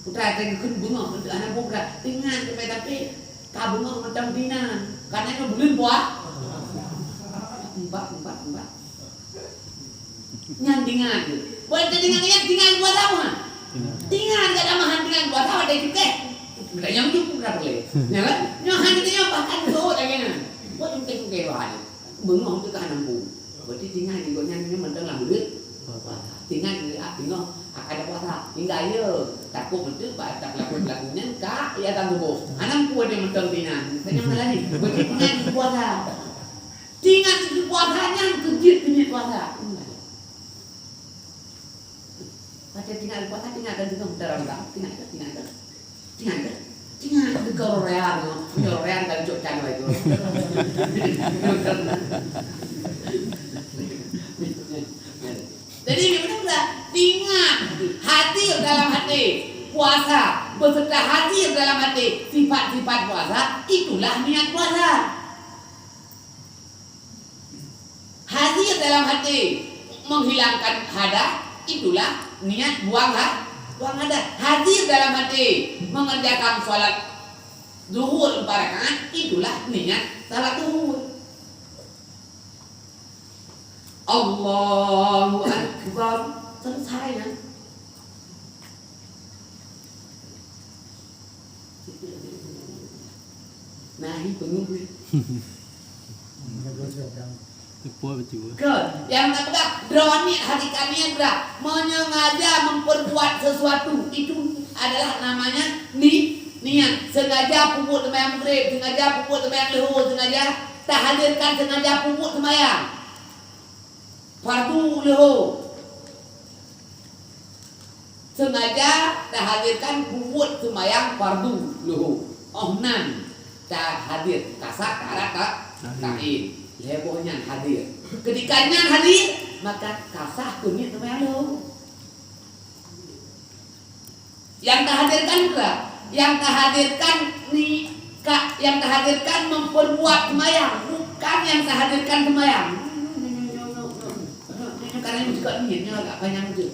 Putra tengkun bunga anak buka tinggal tapi kabunga macam dina karena itu bulan buah empat nyandingan buat tinggal buat apa tinggal tak ada mahan tinggal buat apa ada juga tidak yang cukup berapa leh ya kan nyahan kita yang bahkan so lagi buat cukai bahan bunga untuk hanampu berarti tinggal di gonyanya mentang lah bulan tinggal ada puasa hingga ya takut betul tak lakunya kak ya tak tubuh anak kuat yang mentang dinan tanya mana lagi berarti tinggal puasanya kejit puasa macam tinggal puasa tinggal dan juga dalam tinggal ke Korea dan Jogja itu jadi ini benar ingat hadir dalam hati puasa beserta hadir dalam hati sifat-sifat puasa itulah niat puasa. Hadir dalam hati menghilangkan hadas itulah niat buang hadas. Hadir dalam hati mengerjakan sholat zuhur 4 rakaat itulah niat salat zuhur. Allahu Akbar selesai kan? Nahi pengundi. Yang ketiga, droni hati kalian berat menyengaja memperbuat sesuatu itu adalah namanya niat. Sengaja pupuk sembahyang maghrib, sengaja pupuk sembahyang zuhur, sengaja tak hadirkan sengaja pupuk sembahyang fardu lahu sengaja tak hadirkan buat sembahyang fardu lahu ohnan tak hadir kasak karat ta'in lebohnya hadir ketika hadir maka kasah kunyit sembahyang lahu yang tak hadirkan pula yang tak hadirkan yang tak hadirkan memperbuat sembahyang bukan yang tak hadirkan sembahyang karena ini juga niatnya agak banyak itu.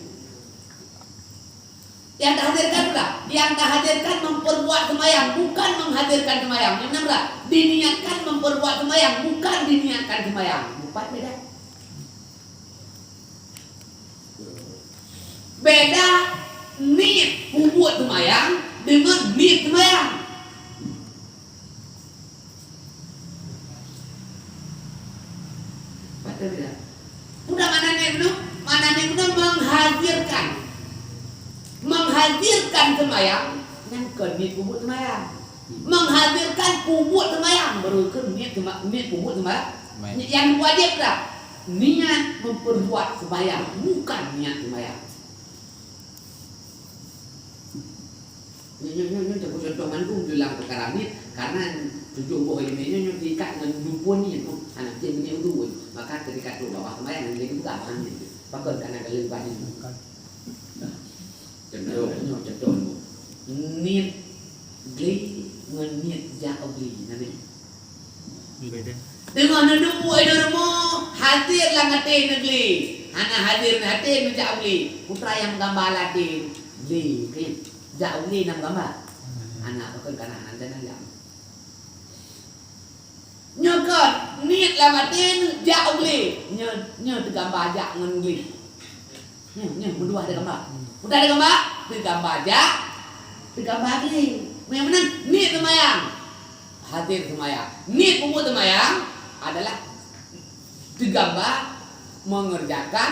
Yang tak hadirkan pula, yang tak hadirkan memperbuat sembahyang bukan menghadirkan sembahyang. Yang enam diniatkan memperbuat sembahyang bukan diniatkan sembahyang. 4 beda. Beda niat membuat sembahyang dengan niat sembahyang. Beda. Udah mana nih belum? niat kubur semayang. Menghadirkan kubur semayang baru ke niat kubur semayang. Yang wajib tak? Niat memperbuat semayang, bukan niat semayang. Nyo contoh mantu bilang perkara ni karena tujuh buah ilmunya nyo diikat dengan dupun ni tu anak cing ni tu maka ketika tu bawa semayang dia juga apa ni pakon karena kalau bani contoh niat beli niat jauh beli nanti dengan duduk buat dulu hadir lah ngate negeri anak hadir ngate menjauh beli putra yang gambar latih beli jauh ni nam gambar anak pakon karena anda nak nyokot niat lah matin jauh beli nyo tergambar jak ngan beli nyo berdua ada gambar udah ada gambar tergambar jak tergambar beli yang mana niat semayang hadir semayang niat kubur semayang adalah tergambar mengerjakan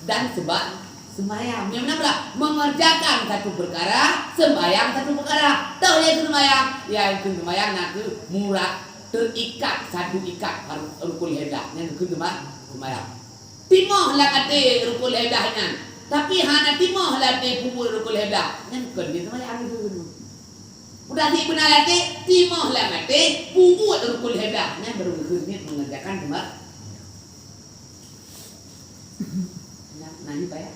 dan sebab semayang yang mana pula mengerjakan satu perkara sembayang satu perkara tahu yang semayang yang semayang nak ke murah terikat satu ikat rukul hedah yang kedua semayang timoh lah kata rukul hedahnya tapi hanya timoh lah kata kubur rukul hedah yang kedua semayang itu udah si benar kata timoh lah kata kubur rukul hedah yang baru kedua mengerjakan semua nanya pak ya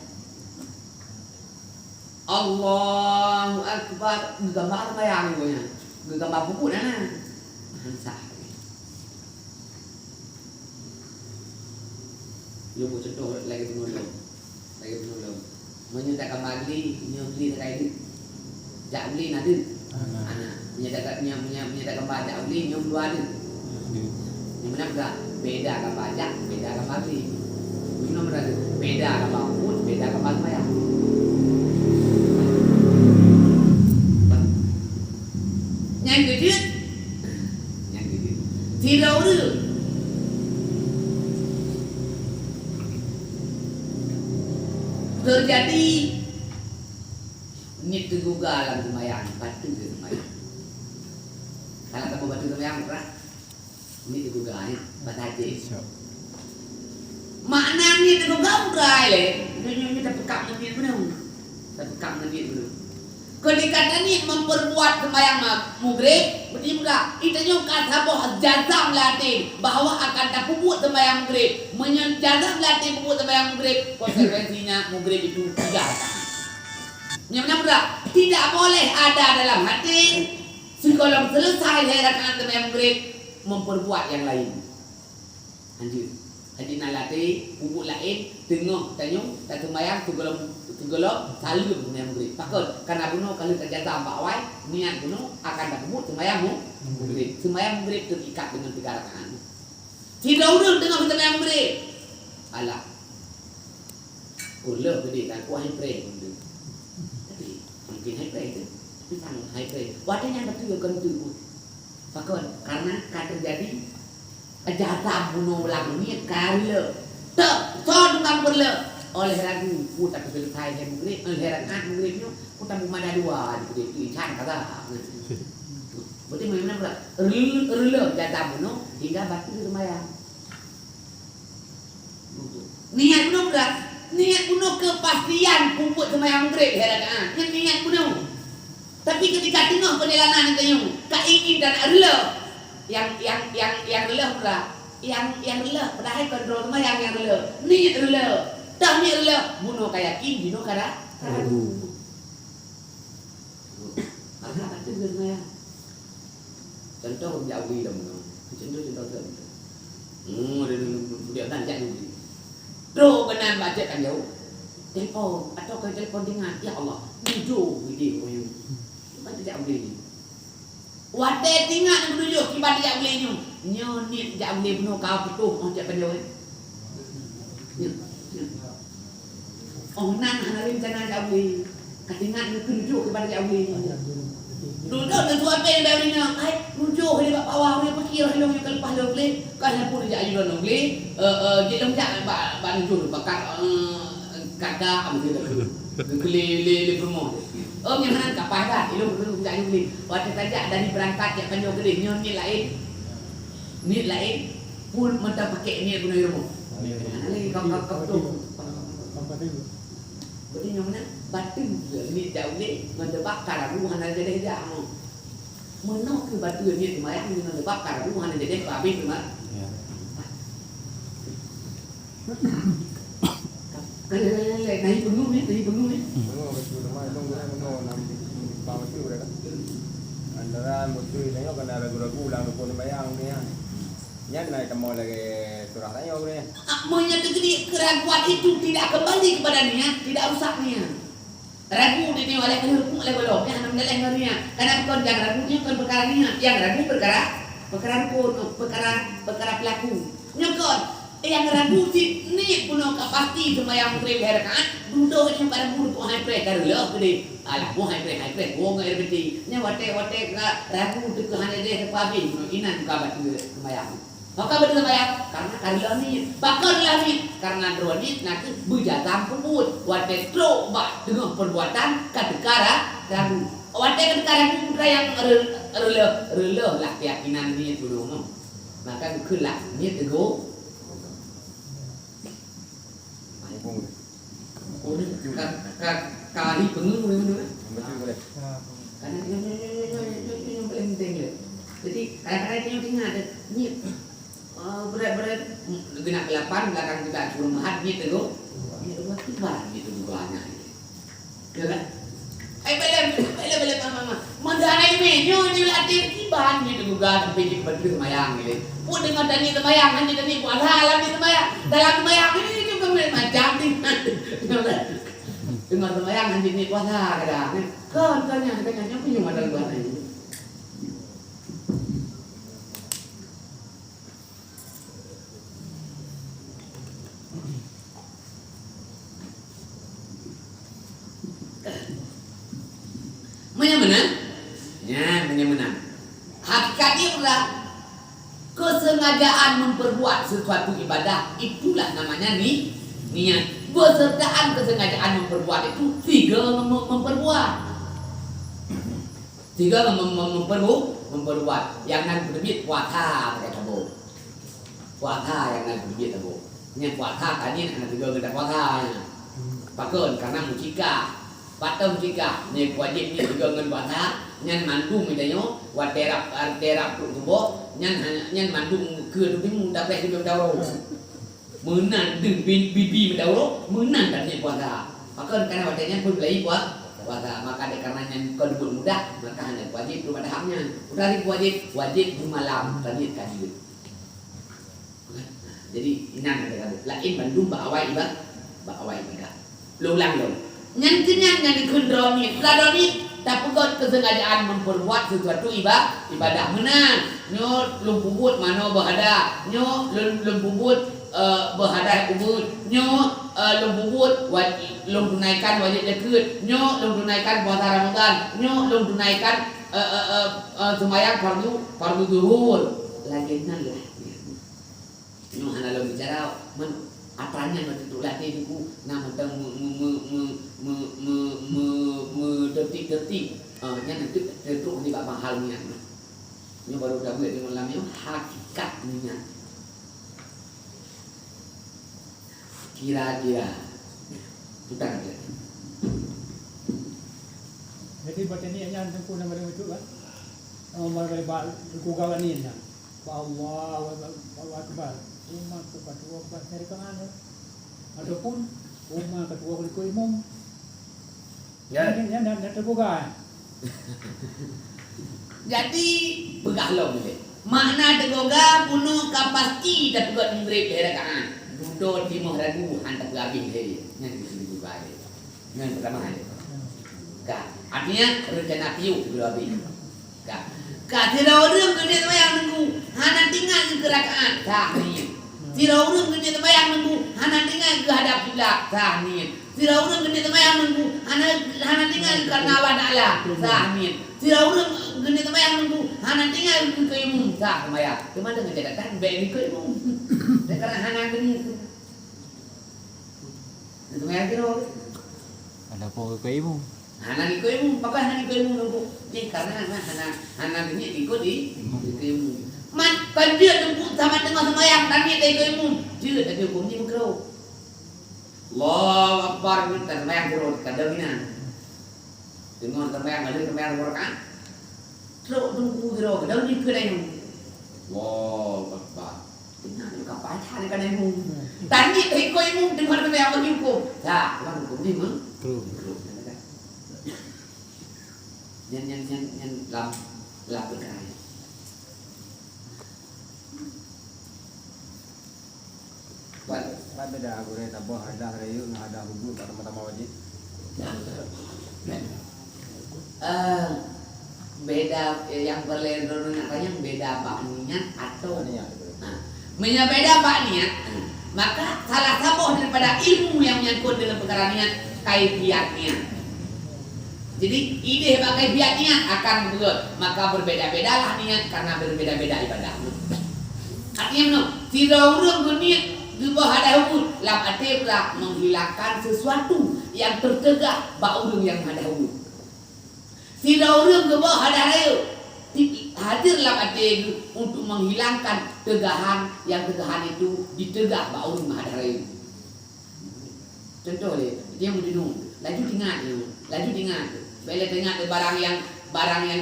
Allahu Akbar gambar semayang itu ya gambar kubur mana sah. Yo contoh lagi penolong. Menyatakan magli, nyobli terkait itu. Jak beli nanti. Anak menyatakan pajak beli nyom dua ada. Yang mana enggak beda kan pajak, beda kan magli. Minum berada beda kan bangun, beda kan bayar. Yang kedua tidak ada terjadi ni tergugah dalam semayang batu ke semayang kalau kamu batu semayang berat ni tergugah ni bataje makna ni tergugah berat le ni tak pekak nanti benar tak pekak nanti benar ketika ni memperbuat semayang maghrib berarti pula kita nyongkat saboh jazam latih bahawa akan tak kubur semayang maghrib menyajazam latih kubur semayang maghrib konsekuensinya maghrib itu 3 rakaat yang mana pula tidak boleh ada dalam hati sebelum selesai rakaat semayang maghrib memperbuat yang lain lanjut hadi nak latih kubur lain tengok tanyung tak semayang Tugolok salur semayang maghrib. Pakon karena bunuh kalau terjata bakwai niat bunuh akan tak kubur semayang maghrib. Semayang maghrib terikat dengan 3 rakaat. Tidak urut dengan semayang maghrib. Alah. Ulah gede kan kuah pray pun. Tapi mungkin hai pray tu. Tapi sang hai pray. Wadanya betul kan tu. Pakon karena kan terjadi jasa bunuh ulang ni kala. Tak, so tukang berle. Oleh ragu putar ke selesai yang maghrib oleh rakaat maghribnya putar memada 2 di chan kata berarti mana pula rela jatah bunuh hingga batu semayang niat bunuh pula niat bunuh kepastian kubur semayang maghrib rakaat yang niat bunuh tapi ketika tengah perjalanan itu keingin dan rela yang rela pula yang rela padahal kontrol semayang yang rela niat rela dah ni rela bunuh kayakin dino kada ragu maka kata dia contoh jauh dah bunuh contoh dia kan jauh do benar baca kan jauh telefon atau ke telefon dengan ya Allah tujuh video yang baca jauh ni wate tinggal menuju kibat jauh ni nyo ni jauh ni bunuh kau putuh mau cak panjau oh nan hanalim kana jauh katingan nuju kepada jauh dulu dan suape dari ni ai nuju hari bawah hari pikir hari long yang lepas lo beli kan pun dia ayu lo beli je long jak ba nuju bakar kakak am tu le promo yang mana kapal dah, ilmu belum tak nyuli. Waktu saja dari berangkat yang kanyo gede, ni lain, pun mentah pakai ni guna ilmu. Lagi kau tu. Jadi yang mana batu ni jauh ni, mentah bakar aku hana jadi dah mo. Menok ke batu ni semayang ni mentah bakar aku hana jadi habis tu mah. Nahi penuh ni. Betul rumah itu guna nam bawa tu dah. Antara mutu tengok kena ragu-ragu ulang dukun bayang ni ya. Yan naik temu lagi surah tanya ni. Menyatakan keraguan itu tidak kembali kepadanya, tidak rusaknya. Ragu ini oleh hukum oleh belum yang enam dalam harinya. Karena bukan yang ragunya bukan perkara ni, yang ragu perkara hukum, perkara pelaku. Nyokot yang ragu si ni puno kapasti semayang pre herakan duduknya pada mulut ko hai pre karelo gede ala ko hai pre ko ngai beti nya wate ka ragu tu ko hane de pabi puno inan ka batu semayang maka betul semayang karena karelo ni bakar lagi karena droni nak bujagam pebut wate tro ba dengan perbuatan katekara ragu wate katekara putra yang relo lah keyakinan ni dulu maka kelah ni teguh. Oh ni kali penuh mana? Betul boleh. Karena yang paling penting dia. Jadi kadang-kadang yang tinggal ni berat kena kelapan belakang kita suruh mahat ni tu. Ni dua tiba ni tu banyak. Ya kan? Bela mama. Mandana ini ni latih tiba ni tu juga sampai di batu semayang ni. Pun dengan tadi semayang hanya tadi buat halam di semayang. Dalam semayang ni macam ni dengan semayang nanti ni puasa kadang kan tanya punya modal buat ni menang hakikatnya adalah kesengajaan memperbuat sesuatu ibadah itulah namanya niat. Besertaan kesengajaan memperbuat itu tiga memperbuat. Yang nan berbit puasa pakai tabu. Puasa yang nan berbit tabu. Yang puasa tadi nak tiga kita puasa. Pakon karena mucika. Patang mucika ni wajib ni tiga dengan puasa. Nyan mandung mitanyo wa terap tu tubo nyan mandung ke tu muda pe tu dawo. Menang deng bibi mendauro menang dan ni puasa. Maka karena wadanya pun beli puasa. Maka karena yang kalau mudah maka hanya wajib belum ada haknya. Udah wajib malam tadi kaji. Jadi inang kata lain bandung bawai ibadah. Ulang dong. Nyan dikendroni. Kadoni tapi kau kesengajaan memperbuat sesuatu ibadah menang. Nyo lumpubut mano berhada. Nyo lumpubut berhadap kubur nyo lumpubut lum tunaikan wajib zakat nyo lum tunaikan puasa Ramadan nyo lum tunaikan sembahyang fardu zuhur lagi nan lah nyo hana lo bicara apanya betul latih buku nama tentang detik-detik nya nanti terus ni bab halnya nyo baru dah buat di malam nyo hakikatnya kira-kira kita kan jadi baca ni yang tengku nama dia itu kan mereka bal kugawan ni nya Allah akbar umma ketua dari mana ataupun umma ketua kuliku imam ya dan terbuka jadi begalong ni makna tergoga puno kapasti tak buat memberi herakan duduk di mahragu hantar habis dia yang disebut baik yang pertama hari artinya rencana piu belum habis tidak orang kerja semayang nunggu hana tinggal ke kerakaan tak ni tidak orang kerja semayang nunggu hana tinggal ke hadap kiblat tak ni tidak orang kerja semayang nunggu hana tinggal karena Allah Taala tak ni tidak orang kerja semayang nunggu hana tinggal ke imam tak semayang kemana ngejadakan baik ke imam karena hana gini semayang kira ada pun ke ibu Hana ikut ilmu, pakai hana ikut ilmu nunggu. Ni karena hana ini ikut ilmu. Man, kan dia tunggu sama tengah semayang dan dia ikut ilmu. Dia ada hukum ni makro. Allahu Akbar kita semayang terus kadang ni. Tengok semayang ada semayang berkat. Terus tunggu terus kadang ni kedai yang. Allahu Akbar. Tengah ni kapal cari kadai ilmu. Dan dia ikut ilmu tengok semayang bagi hukum. Dah, orang hukum ni mah. Nhân làm được cái vậy Kan beda aku ni tambah ada rayu ada hubung sama-sama wajib. Beda yang berlendong katanya beda bak niat atau Niat. Menya beda bak niat maka salah satu daripada ilmu yang menyangkut dalam perkara niat kaifiat niat. Jadi ide pakai biak niat akan berubah, maka berbeda-bedalah niat karena berbeda-beda ibadah. Artinya mana? Tidak orang berniat berubah ada hukum, lam arti pula menghilangkan sesuatu yang tertegak bak orang yang ada hukum. Tidak orang berubah ada raya hadir lam arti untuk menghilangkan tegahan yang tegahan itu ditegak bak orang yang ada raya. Contoh dia menjenuh, laju ingat. Bila tengok barang yang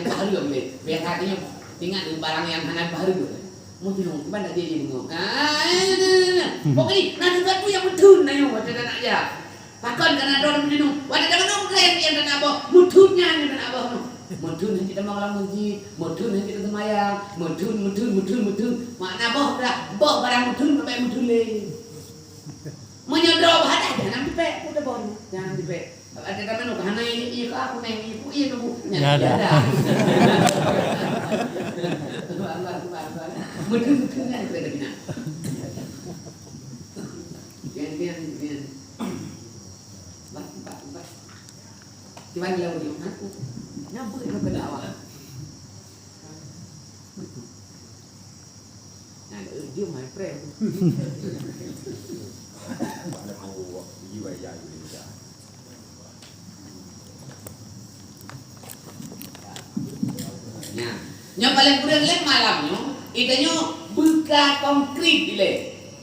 baru boleh. Biasanya tengok barang yang hanya baru. Mungkin mana dia bengok. Pokoknya nanti sesuatu yang betul na yo macam nak aja. Pakon kana dorang menjenuh. Wada dah menung yang nak apa? Mutunnya yang nak apa? Mutun kita mau lang masjid, mutun kita semayang, mutun. Makna boh dah, boh barang mutun sampai mutun le. Menyodor ada jangan dipek, udah bon, jangan dipek. Ada kami nak hana ini ke aku naik ibu iya tu. Ada. Mutun kan kita bina. Biar. Bat. Cuba bilang dia aku. Nyampe ke dakwah. Nah, dia my friend. Ada aku jiwa ya Indonesia. Nah, yang paling kurang lek malamnya, itanya buka konkret dile.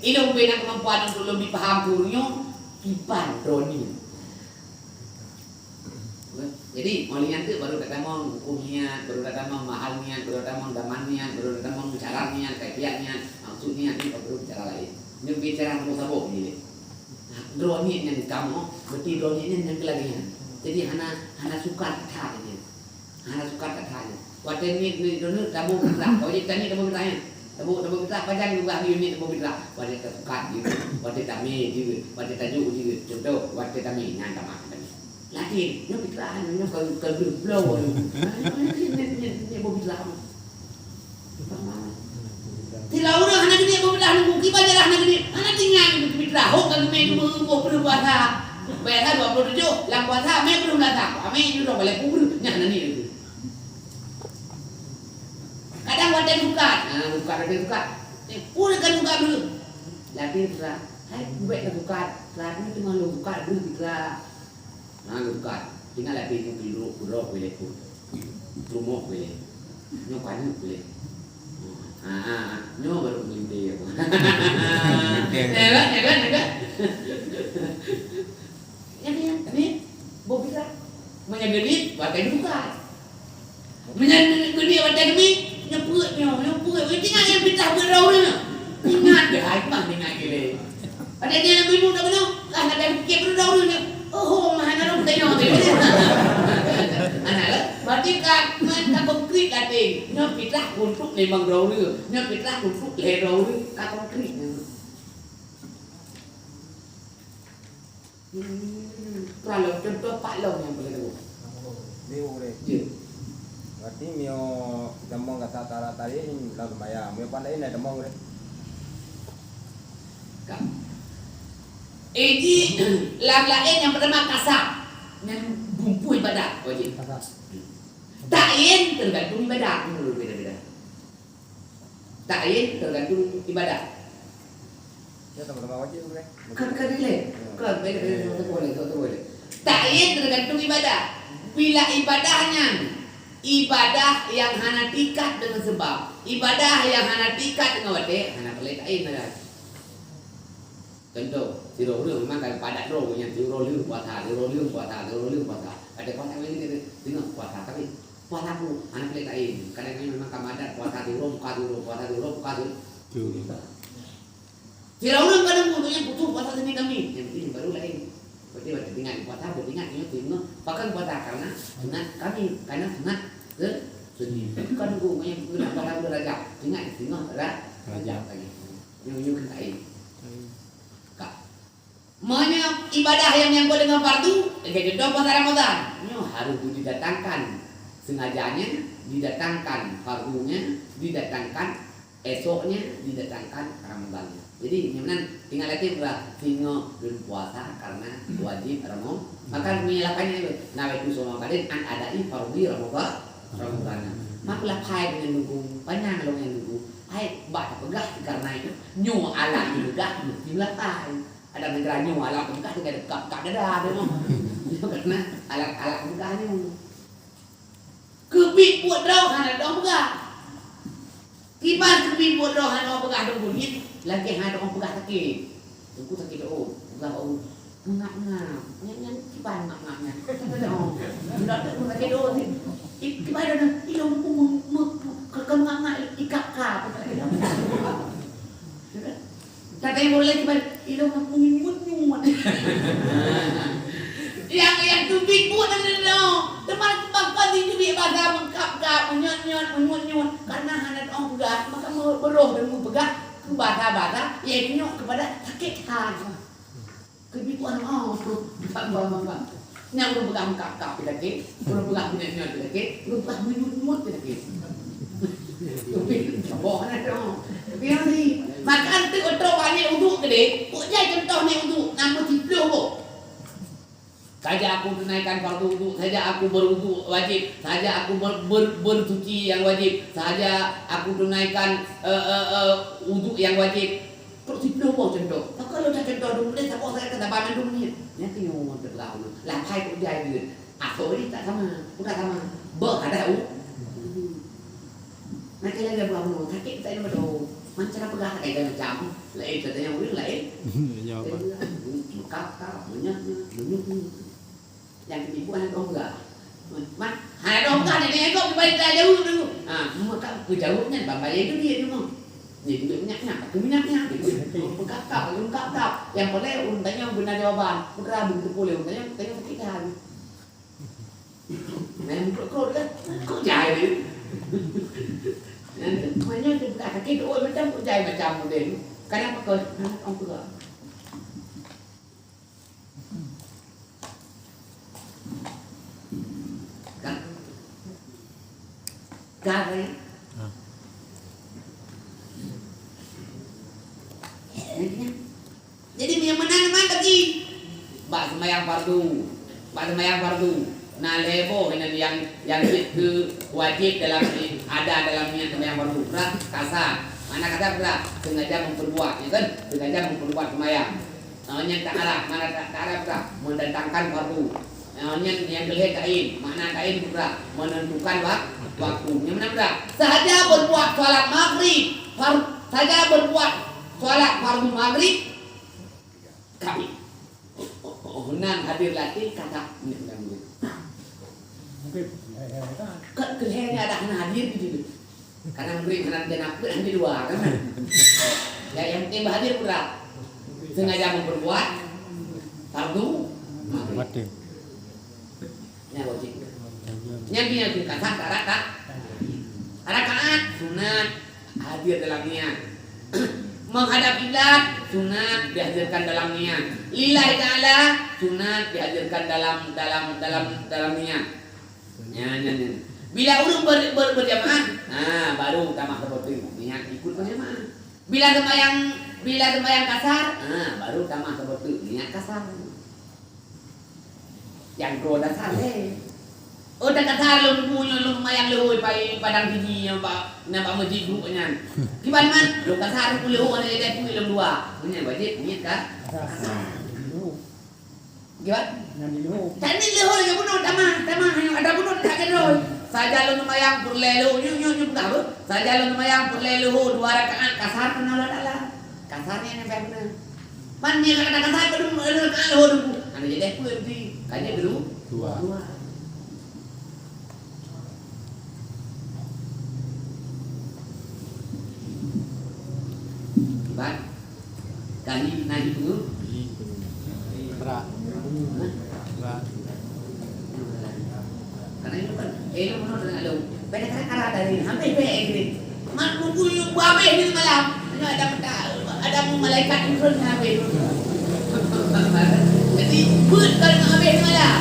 Ini punya kemampuan untuk lebih paham turunnya kipan droni. Jadi maulian tu baru kata mau hukumnya, baru kata mau mahalnya, baru kata mau damannya, baru kata mau bicaranya, kaifiatnya, maksudnya ini baru bicara lain. Ini bicara mau sabuk ni. Droni yang kamu, berarti droni ini yang kelagian. Jadi hana suka katanya. Hana suka katanya. Waktu ni droni tabu kita. Kalau kita ni tabu kita ya. Tabu kita panjang juga ni unit tabu kita. Waktu kita suka juga, waktu kami juga, waktu tajuk juga. Contoh waktu kami yang kami. Lagi, ni pikiran ni kalau blow ni bobilah. Tidak orang anak ni bobilah ni buki bajalah anak ni. Anak tinggal ni pikiran. Hok kalau main belum puasa. Bayar 27, lang puasa main belum datang. Kami juga boleh kubur nyana ni. Kadang wadah buka. Buka ada buka. Pun kan buka dulu. Lagi pikiran. Hai buat buka. Saat ni cuma lu buka dulu pikiran. Bukan, tinggal lagi itu biru, buruk boleh pun, rumah boleh, nyokanya boleh, nyok baru beli dia, kan, ni, bobi lah, menyagini, bagai bukan, menyagini bagai demi, nyeput, tinggal yang pitah berau ni, ingat deh, apa ingat gile, ada dia yang bingung tak benar, ada yang fikir berau ni. Oh, mana orang tengok tu? Anak, berarti kan konkret lagi. Nyok pitah untuk lemang rau ni, nyok pitah untuk lerau ni, kan konkret. Kalau contoh Pak Long yang boleh tahu. Dia boleh. Berarti mio demong kata tara tadi ini lagu maya. Mio pandai ini demong boleh. Ini lain yang pertama kasar, yang bumbu ibadat wajib. Ta'in tergantung ibadat, itu beda-beda. Ta'in tergantung ibadat. Ya teman-teman wajib boleh. Kan boleh, kan beda-beda tu boleh. Ta'in tergantung ibadat. bila ibadahnya ibadah yang hana tikat dengan sebab, ibadah yang hana tikat dengan wate, hana peletain ada. Contoh, si roh memang kan padat roh yang si roh liu puasa, si roh liu puasa, si roh liu puasa. Ada puasa ini tengok puasa tapi puasa tu hana peletain. Kadang-kadang memang kamadat puasa si roh puasa si roh puasa. Si roh kadang punya butuh puasa sini kami, yang ini baru lain. Berarti waktu tinggal di puasa, bertinggal ini tengok. Bahkan puasa karena sunat kami, karena sunat sedih. Kan gua yang kena pada derajat, tengok derajat lagi. Yang kain. Kak. Maunya ibadah yang menyangkut dengan fardu, kayak contoh puasa Ramadan, harus didatangkan sengajanya, didatangkan fardunya, didatangkan esoknya, didatangkan Ramadannya. Jadi memang tinggal lagi berat tinggal berpuasa karena wajib Ramadan. Maka menyalakannya itu nawaitu sama kalian an adai fardhi Ramadan. Maka lapai dengan nunggu panjang lo yang nunggu. Hai bak pegah karena itu nyu ala pegah mesti lapai. Ada negara nyu ala pegah tidak dekat ada demo. Karena alat pegah ni. Kebik buat dah ada dong pegah. Kipas kebik buat dah ada pegah dong bunyi. Lagi ada orang pegah sakit. Tunggu sakit pegah ngap-ngap. Nyan kipan ngap-ngapnya. Tidak ada sakit ni. Kipan ada ilmu kalau ngap-ngap ikap-kap. Tapi boleh kipan ilmu nyut-nyut. Yang tubik buat ada teman bakal di tubik bahasa mengkap-kap, menyut-nyut. Karena ada orang pegah, maka beroh dan pegah bata-bata ya nyok kepada sakit hati. Kebituan bang. Yang belum pegang kap penyakit, belum pegang penyakit, belum pegang menyut penyakit. Tapi bohong ada dong. Biar ni makan tu kontrol banyak uduk gede. Kok jadi contoh ni uduk nama tiplo kok. Saja aku tunaikan fardu wudu, saja aku berwudu wajib, saja aku bersuci yang wajib, saja aku tunaikan wudu yang wajib. Terus dipilih contoh. Tak kalau dah contoh dulu dia tak boleh kata bahan dulu ni. Yang kini orang terlalu. Lapai kau dia dia. Atau ini tak sama, bukan sama. Ada nanti lagi berapa sakit saya nama tu. Macam apa gak kayak macam lain katanya orang lain. Kap banyak. Yang ketipu anak dong enggak. Mak, anak dong enggak ni kau balik jauh dulu. Maka kejauhnya bapak itu dia tu. Jadi minyaknya, minyaknya. Kap, yang boleh untanya benar jawaban. Bukan begitu boleh untanya sakit hati. Memang kau kan kau jahil. Maknanya dia bukan sakit, macam kau jahil macam model. Kenapa kau orang tua? Gare. Jadi yang mana lagi? Bak sembahyang fardu. Nah lebo yang itu wajib dalam ada dalam niat sembahyang fardu. Berat kasar. Mana kata berat? Sengaja memperbuat, ya kan? Sengaja memperbuat sembahyang. Yang tak arah, mana tak arah berat? Mendatangkan fardu. Yang gelih kain, mana kain berat? Menentukan waktu. Yang mana berat? Saja berbuat salat maghrib, fardu maghrib, kami. Nan hadir latih kata ni kelihnya ada hadir gitu. Karena maghrib karena jenap di luar kan. Ya yang penting hadir berat. Sengaja memperbuat fardu maghrib. Nya wajib. Nya dia juga rakaat sunat hadir dalam niat. Menghadap kiblat sunat dihadirkan dalam niat. Lillahi ta'ala sunat dihadirkan dalam niat. Ya. Bila urung berjamaah, baru tamah seperti niat ikut berjamaah. Bila sembahyang kasar, baru tamah seperti niat kasar. Yang kau dasar udah kasar lu punya lu mayang lu padang tinggi nampak masjid grupnya. Gimana man? Lu kasar lu ada dia punya lu dua. Punya wajib niat kan? Kasar. Kibat? Yang di luhur. Tani lehol ke bunut tamah ada bunut tak kenal. Saja lu mayang pur lelu nyu apa? Saja lu mayang pur lelu 2 rakaat kasar kenal adalah. Kasarnya yang benar. Man ni kata kasar kedum rakaat lehol dulu. Anu jadi aku di kanya dulu 2. Kibat. Kali nahi dulu. Berat. Berat. Karena itu kan lu menurut dengan lu beda kan arah dari hampir gini mak buku yang babe di malam ada malaikat yang turun hampir jadi buat kalau nak habis di malam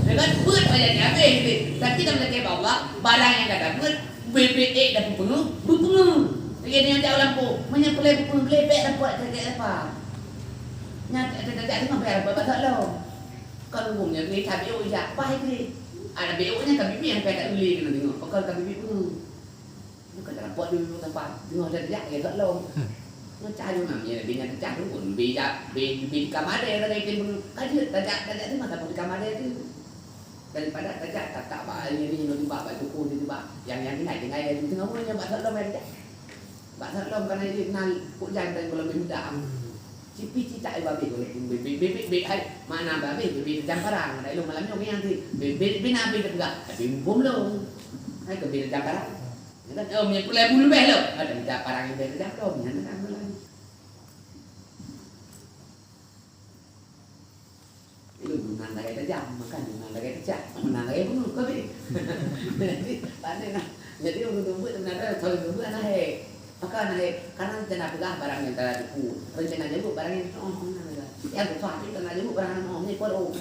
dengan buat pada habis gitu tapi dalam lagi Allah barang yang ada buat BPE dah penuh lagi dia tak lampu menyepelai buku lepek dapat kerja apa nyata tak tengok bayar apa tak lo kalau umumnya ni tapi ujak apa itu ada BO-nya kami yang pengen beli kita tengok. Pakal kami pun. Nó có là bọn đi ta phải ngồi rất dạy cái rất lâu. Nó trai luôn làm gì là vì nhà nó chắc đúng cũng vì kamade ra đây trên cái thứ ta thứ mà ta một kamade itu daripada ta tak bah ini nanti bah baik buku itu bah yang cái này thì ngay đây chúng nó nhưng bạn thật lâu em chắc bạn thật lâu cái này thì nan cũng dành đây kalau mình đã Cipi cita iba bi hay mana ba bi jam parang dai lu malam nyoki nanti bi nabi juga tapi bom lo hay ke bi jam parang kan nya pula bulu beh lo ada jam parang bi jam lo nya nak ambil lagi itu bukan lagi jam makan bukan lagi cak bukan lagi pun ko bi jadi pandai nah jadi untuk tunggu sebenarnya kalau tunggu anak he maka naik karena rencana pegang barang yang telah dipu rencana jemput barang yang yang berfaham itu rencana jemput barang yang mau ni kodo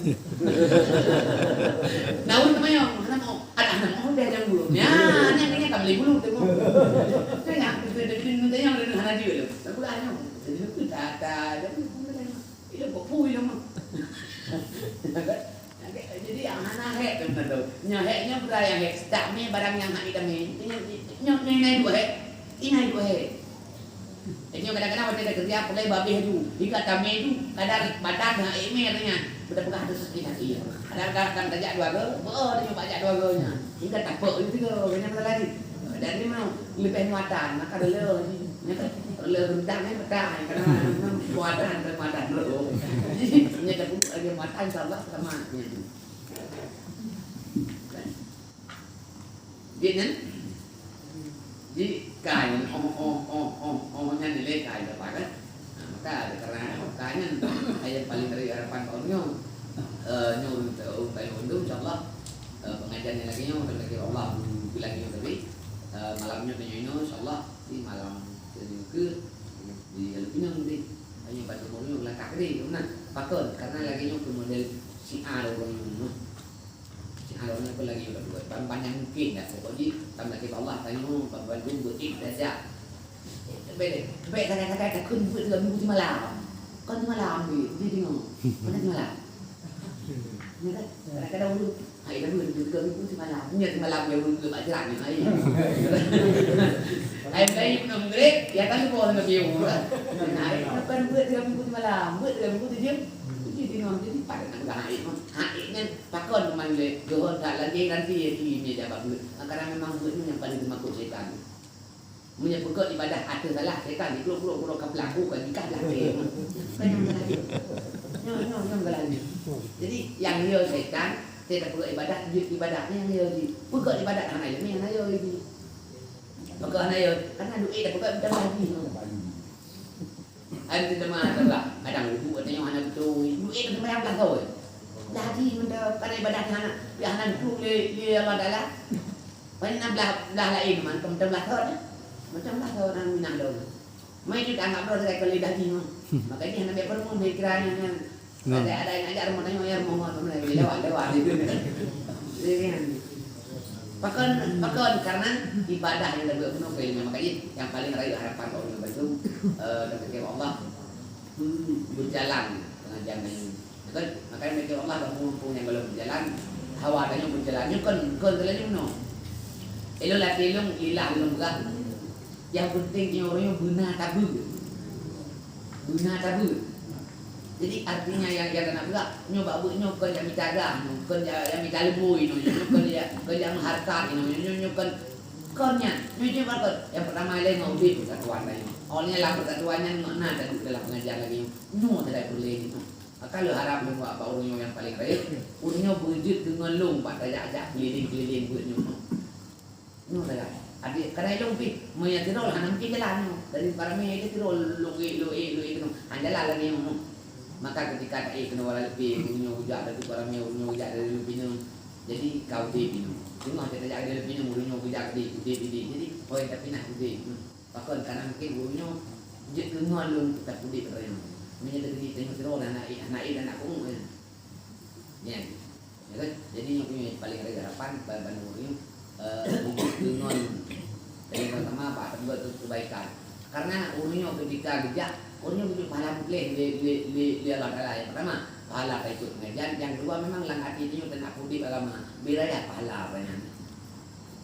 naun namanya mana mau ada anak mau dia yang belum ya ini kami beli belum tengok saya yang kita yang ada anak juga loh aku tanya jadi itu tak itu kopu itu mah jadi yang anak hek benar tu nyaheknya berapa yang hek tak ni barang yang hak kami ini dua hek ini dua hari. Ini kadang-kadang waktu ada kerja mulai babi itu, jika kami itu kadang badan dengan email dengan betul-betul ada sesuatu iya. Kadang-kadang kerja 2 ke, dia baca 2 ke-nya. Hingga tak apa itu ke, banyak masalah lagi. Dan ini mau lebih muatan, maka ada le rendang ni betul, kadang muatan dulu. Jadi punya tak ada muatan insyaallah sama. Dia ni jadi cài nya nilai cài berapa kan? Maka ada karena makanya yang paling dari harapan kaumnya nyuruh upaya untuk insyaallah pengajiannya lagi nya untuk lagi Allah bilangnya tadi malamnya tanya ini insyaallah di malam ke di lebihnya nanti hanya baca mulu belakang tadi benar pakon karena lagi nya model si A orang Alhamdulillah aku lagi udah panjang mungkin ya pokoknya tambah kita Allah tanya bantu butik saja beda kata kun buat dalam buku malam kan malam di tengok mana malam ni kan kadang dulu hai dah dulu ke buku malam ni malam yang dulu baca lagi hai baik pun ngret ya kan boleh ngebiu hai kan buat dalam buku malam buat dalam buku dia jadi pada nak haiknya pakon mangle johor tak lagi nanti ini dia bagus karena memang buatnya yang paling dimaksud setan punya pokok ibadah ada salah setan itu pura-pura ke pelaku kan jika lah kan yang lagi jadi yang dia setan tidak pokok ibadahnya yang dia di pokok ibadah anak yang dia ini pokok anak karena duit dah pokok dah lagi anh tin mà là đằng vụ ở đây họ làm tôi duit itu mereka lah kau jadi menda pada ibadah hana ya hana tu le Allah dala pada belah lain man macam belah thot nang minang dong mai itu anggap dong saya kali daging makanya hana biar perlu pikirannya ada yang ajar mau tanya ya mau lewat itu jadi Pakon karena ibadah yang lebih penuh filmnya makanya yang paling raih harapan orang betul dengan Allah berjalan dengan jalan ini kan makanya mikir Allah mumpung yang belum berjalan hawa adanya berjalannya kan terlalu no elo lah telung ilah belum gak yang penting orangnya benar tabu Jadi artinya yang kita nak pula nyoba buat nyokan yang bicara, nyokan yang bicara lebui, nyokan yang harta, nyokan konnya, nyokan yang pertama lain ngaudi persatuan lain. Olehnya lah persatuannya mana dan dalam pengajar lagi, tidak boleh itu. Kalau harap membuat apa orangnya yang paling baik, orangnya berwujud dengan lompat ajak keliling buat nyokan. Tidak. Adik kadang itu mungkin menyatirol hanam kita jalan dari para media itu logi itu hanya lagi maka ketika ada kena wala lebih nyujak dari para media nyujak dari lebih jadi kau minum cuma kita jaga dari lebih nyujak di jadi poin tapi nak bahkan karena mungkin gurunya jet dengar lu tak pudi katanya menjadi di tengok tirol anak aku ya kan jadi yang punya paling ada harapan Bandung wujud dengan yang pertama apa buat kebaikan karena urunyo ketika gejak urunyo wujud pahala mutlak di Allah Taala yang pertama pahala ikut pengajian yang kedua memang lang hati itu dan aku di agama biraya pahala banyak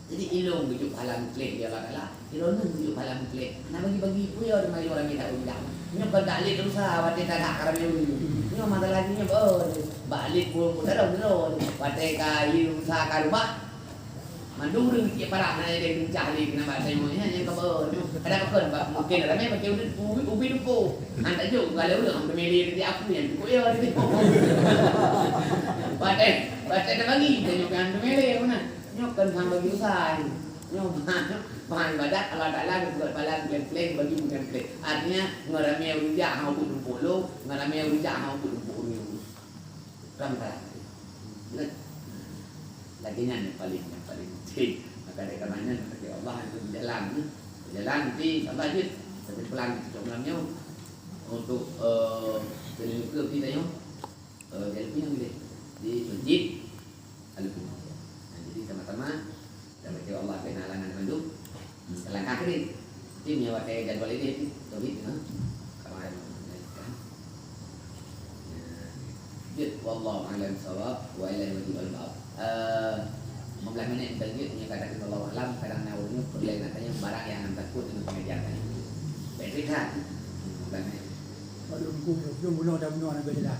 jadi ilmu wujud pahala mutlak di Allah Taala ilmu wujud pahala mutlak nah bagi puyo ada mai orang tidak undang nyo kadalik terus awate tak karame nyo masalah nyo balik pun ada wate kayu sa karubah mandung ring dia parah na dia cari kena bahasa yang kabar ada apa mungkin ramai pakai ubi dupo anda juga kalau udah hampir milih dia aku yang aku ya dia baca bagi dia juga hampir milih mana nyokan sama bagi usaha nyokan bahan badak Allah Taala buat balan plan bagi bukan plan artinya ngaramai urujak hau dupo lo ngaramai urujak hau dupo ni ramai lagi yang paling maka ada karenanya kepada Allah itu berjalan nanti tambah aja tapi pelan jumlahnya untuk keliling kita yo jadi yang di masjid alumni jadi sama-sama dan kepada Allah kenalan manduk langkah kiri timnya pakai jadwal ini tauhid kemarin jadi wallahu a'lam shawab wa ilaihi al-ma'ab 15 minit selanjutnya katakan Allah alam kadang naurnya perlain katanya barang yang takut dengan pengajaran baik kan banyak Kalau belum bunuh dah bunuh nak bela.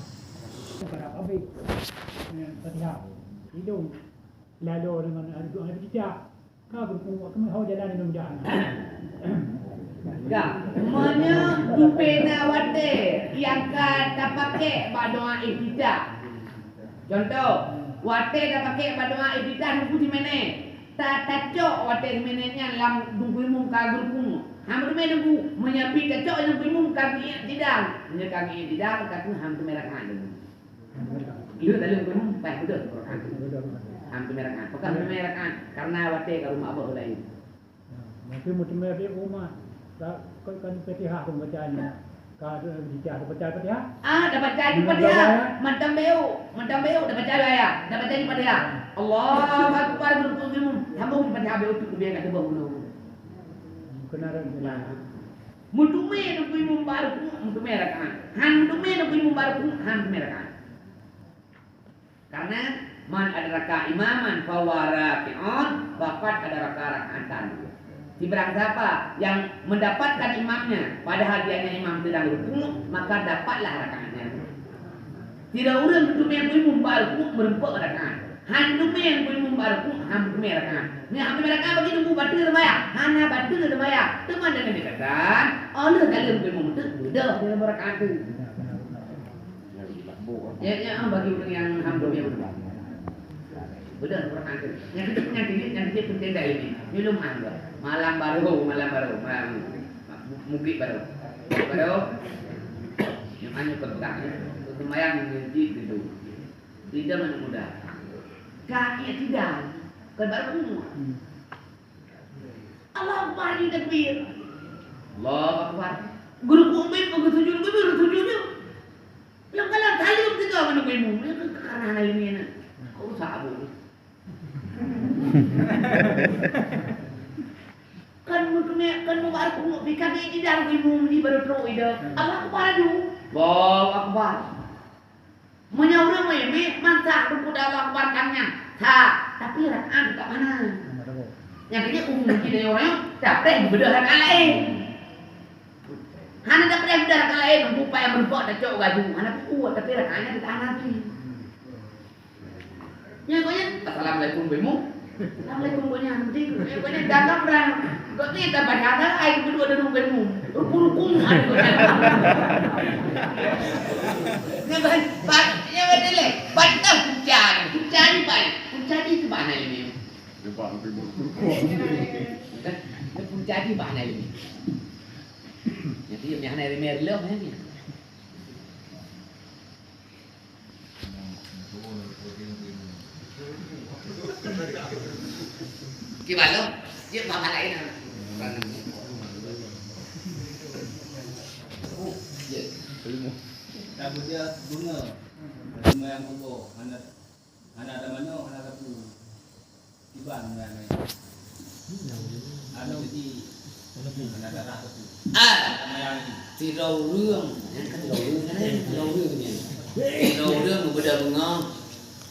Pada apa Fatihah. Hidung lalu dengan doa kita. Kau berkuat kau jalan dengan mudah. Ya, semuanya dupena wate yang kata pakai doa ibadah. Contoh wate dah pakai doa ibadah nunggu di mana? Tak cok wate di mananya lam nunggu mung kagul pun. Hampir nunggu menyapi cok nunggu mung kaki tidak. Nya kaki tidak kaki hampir merah kan. Iya tadi nunggu mung baik betul. Hampir merah kan. Bukan merah kan karena wate ke rumah abah lain. Mungkin macam dia rumah. Kan Fatihah tu bacanya. Kalau dia baca Fatihah? Dah baca di Fatihah. Mantam beu dah baca ya. Dah baca di Fatihah. Allahu akbar berkumum. Sambung di Fatihah beu tu biar kata bau. Kenaran jelas. Mutume nu kuimum baru mutume rakan. Han mutume nu kuimum baru han merakan. Karena man ada raka imaman fawaraki'un bakat ada raka rakaatan. Di barang siapa yang mendapatkan imamnya padahal dianya imam sedang rukuk maka dapatlah rakaatnya. Tidak urang mutume yang kuimum baru merempuk rakaat. Han mutume yang kuimum baru han merakan. Ni han merakan bagi tunggu batu maya. Hana batu maya. Teman dengan dikatakan Allah dalam kuimum tu dah dalam rakaat tu. Ya bagi orang yang hamdul yang benar rakaat tu. Yang kita tenda ini. Belum ada. Malam baru, mungkin baru. Yang hanya berkahnya, semayang menjadi gitu. Tidak mudah. Kaki tidak, kan baru semua. Allah Akbar di takbir. Allah Akbar. Guru kumpul, guru sujud. Yang kalah talim juga mana ilmu. Karena hal ini na. Kau sabu. Kan mubarak umur dikaki di dalam ilmu ni baru terus ida. Allah Akbar dulu. Allah Akbar. Menyaurang meme mantap rukuk Allah Akbar kannya. Tapi rakaat kat mana? Yang dia umum kita orang tak tahu beda rakaat lain. Hana dapat yang darah kalain upaya berbuat dan cok gaju. Hana kuat tapi rakanya di tanah tu. Ya konya assalamualaikum bemu. Assalamualaikum konya nanti. Ya konya danggap dah. Kau tu yang dapat ada air kedua dan bemu. Rukum ada. Ya betul le. Batang kucari pan. Kucari tu mana ini? Lepas nanti berkurang. Kan? Kucari mana ini? Jadi yang hari mer lom ni. Gimana? Dia apa lain? Oh, ya. Tapi dia bunga yang kubur. Anak ada mana? Anak ada tu. Iban yang lain. Ada jadi. Anak ada tu. Thì rầu rương, cái rầu rương cái này, rầu rương nhỉ? Rầu rương một bữa ngon,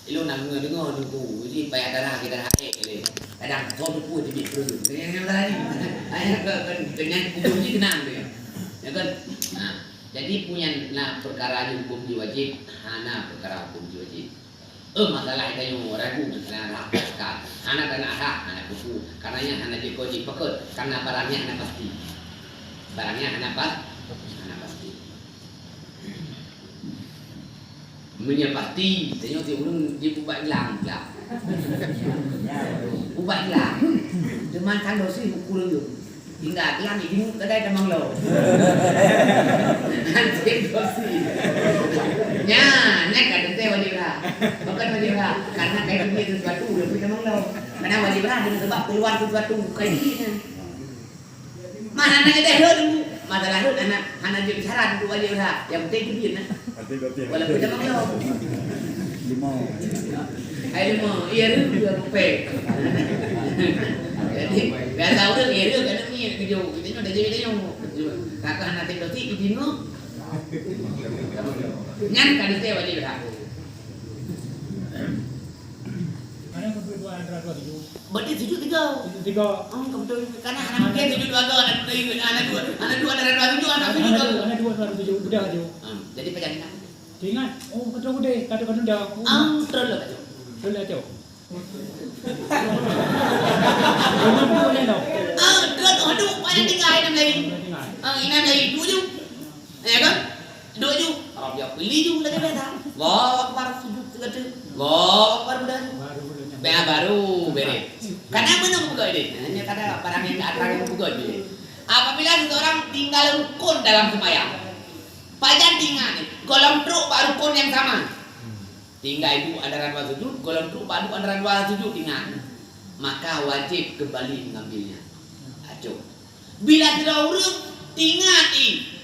lúc nào người đứng ngồi đứng ngủ cái gì bè ta ra cái ta hay cái này, đang thôi cái cua thì bị rừng, cái em đây, cái nhanh cũng như thế nào vậy? Ya kan? Nah, jadi punya perkara hukum wajib, hana perkara hukum wajib. Masalah itu yang ragu karena hak, hana karena hak, hana kufu, karenanya hana dikoji pekut, karena barangnya hana pasti, barangnya hana pasti. Mình pasti, tengok dia orang dia buat hilang pula. Buat hilang. Cuma kan dosi ukur tu. Hingga hilang ini kedai dah manglo. Nanti dosi. Nya, nak ada teh wajib lah. Bukan wajib lah. Karena kayak ini sesuatu dia punya manglo. Karena wajib lah dengan sebab keluar sesuatu kayak ini. Mana nak teh dulu. Masalah tu anak jadi syarat untuk wajib lah. Yang penting itu dia. Walaupun dia manglo. Lima. Iya tu dua rupiah. Jadi, biar tahu tu iya tu kan ni video kita ni dah jadi dia yang kakak anak tengok tu ini no. Nyan kan dia wajib lah. Mana kedua antara dua itu? Berarti 73. 73. Oh, kebetul. Karena anak mungkin 72 anak dua anak 7. Anak dua 7 budak tu. Jadi pajangan. Ingat, oh betul deh, kata-kata dah. Terus lah. Terus lah tu. Mana boleh tau? Terus aduh, banyak tinggal enam lagi. Enam lagi 7 je. Ya kan? 2 je. Kalau dia pilih je lagi betul. Wah, baru sujud tu. Wah, baru dah. Baru beres. Karena mana buka ini? Hanya kata barang yang atas yang buka ini. Apabila seseorang tinggal rukun dalam sembahyang, pajan tinggal ni, golong truk baru rukun yang sama. Tinggal itu antara dua sujud, golong truk baru antara dua sujud tinggal. Maka wajib kembali mengambilnya. Acuh. Bila tidak urut, tinggal i.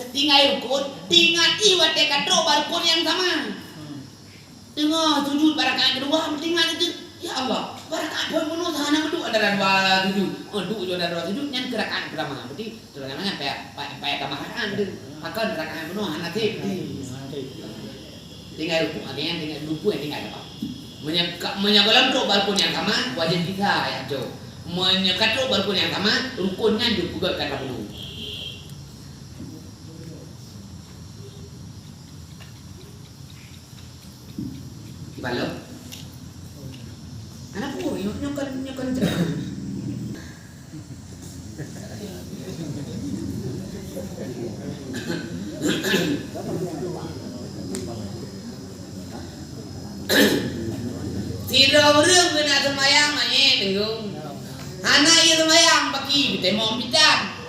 Tinggal rukun, tinggal i watekan truk baru rukun yang sama. Tengok sujud barakaat kedua tinggal itu. Ya Allah, barakaat pun penuh hanya duduk antara dua sujud. Duduk antara dua sujud yang gerakan pertama. Berarti terangnya payah kemahakan itu. Maka gerakan penuh hanya tip. Tinggal ruku, artinya tinggal ruku yang tinggal apa? Menyekolah truk balkon yang sama wajib kita ya Jo. Menyekat truk balkon yang sama rukunnya juga kata penuh. Balok. Anak pun nyokan cerah. Tidak urang kena semayang manye dengung. Hana ia semayang pagi kita mau bincang.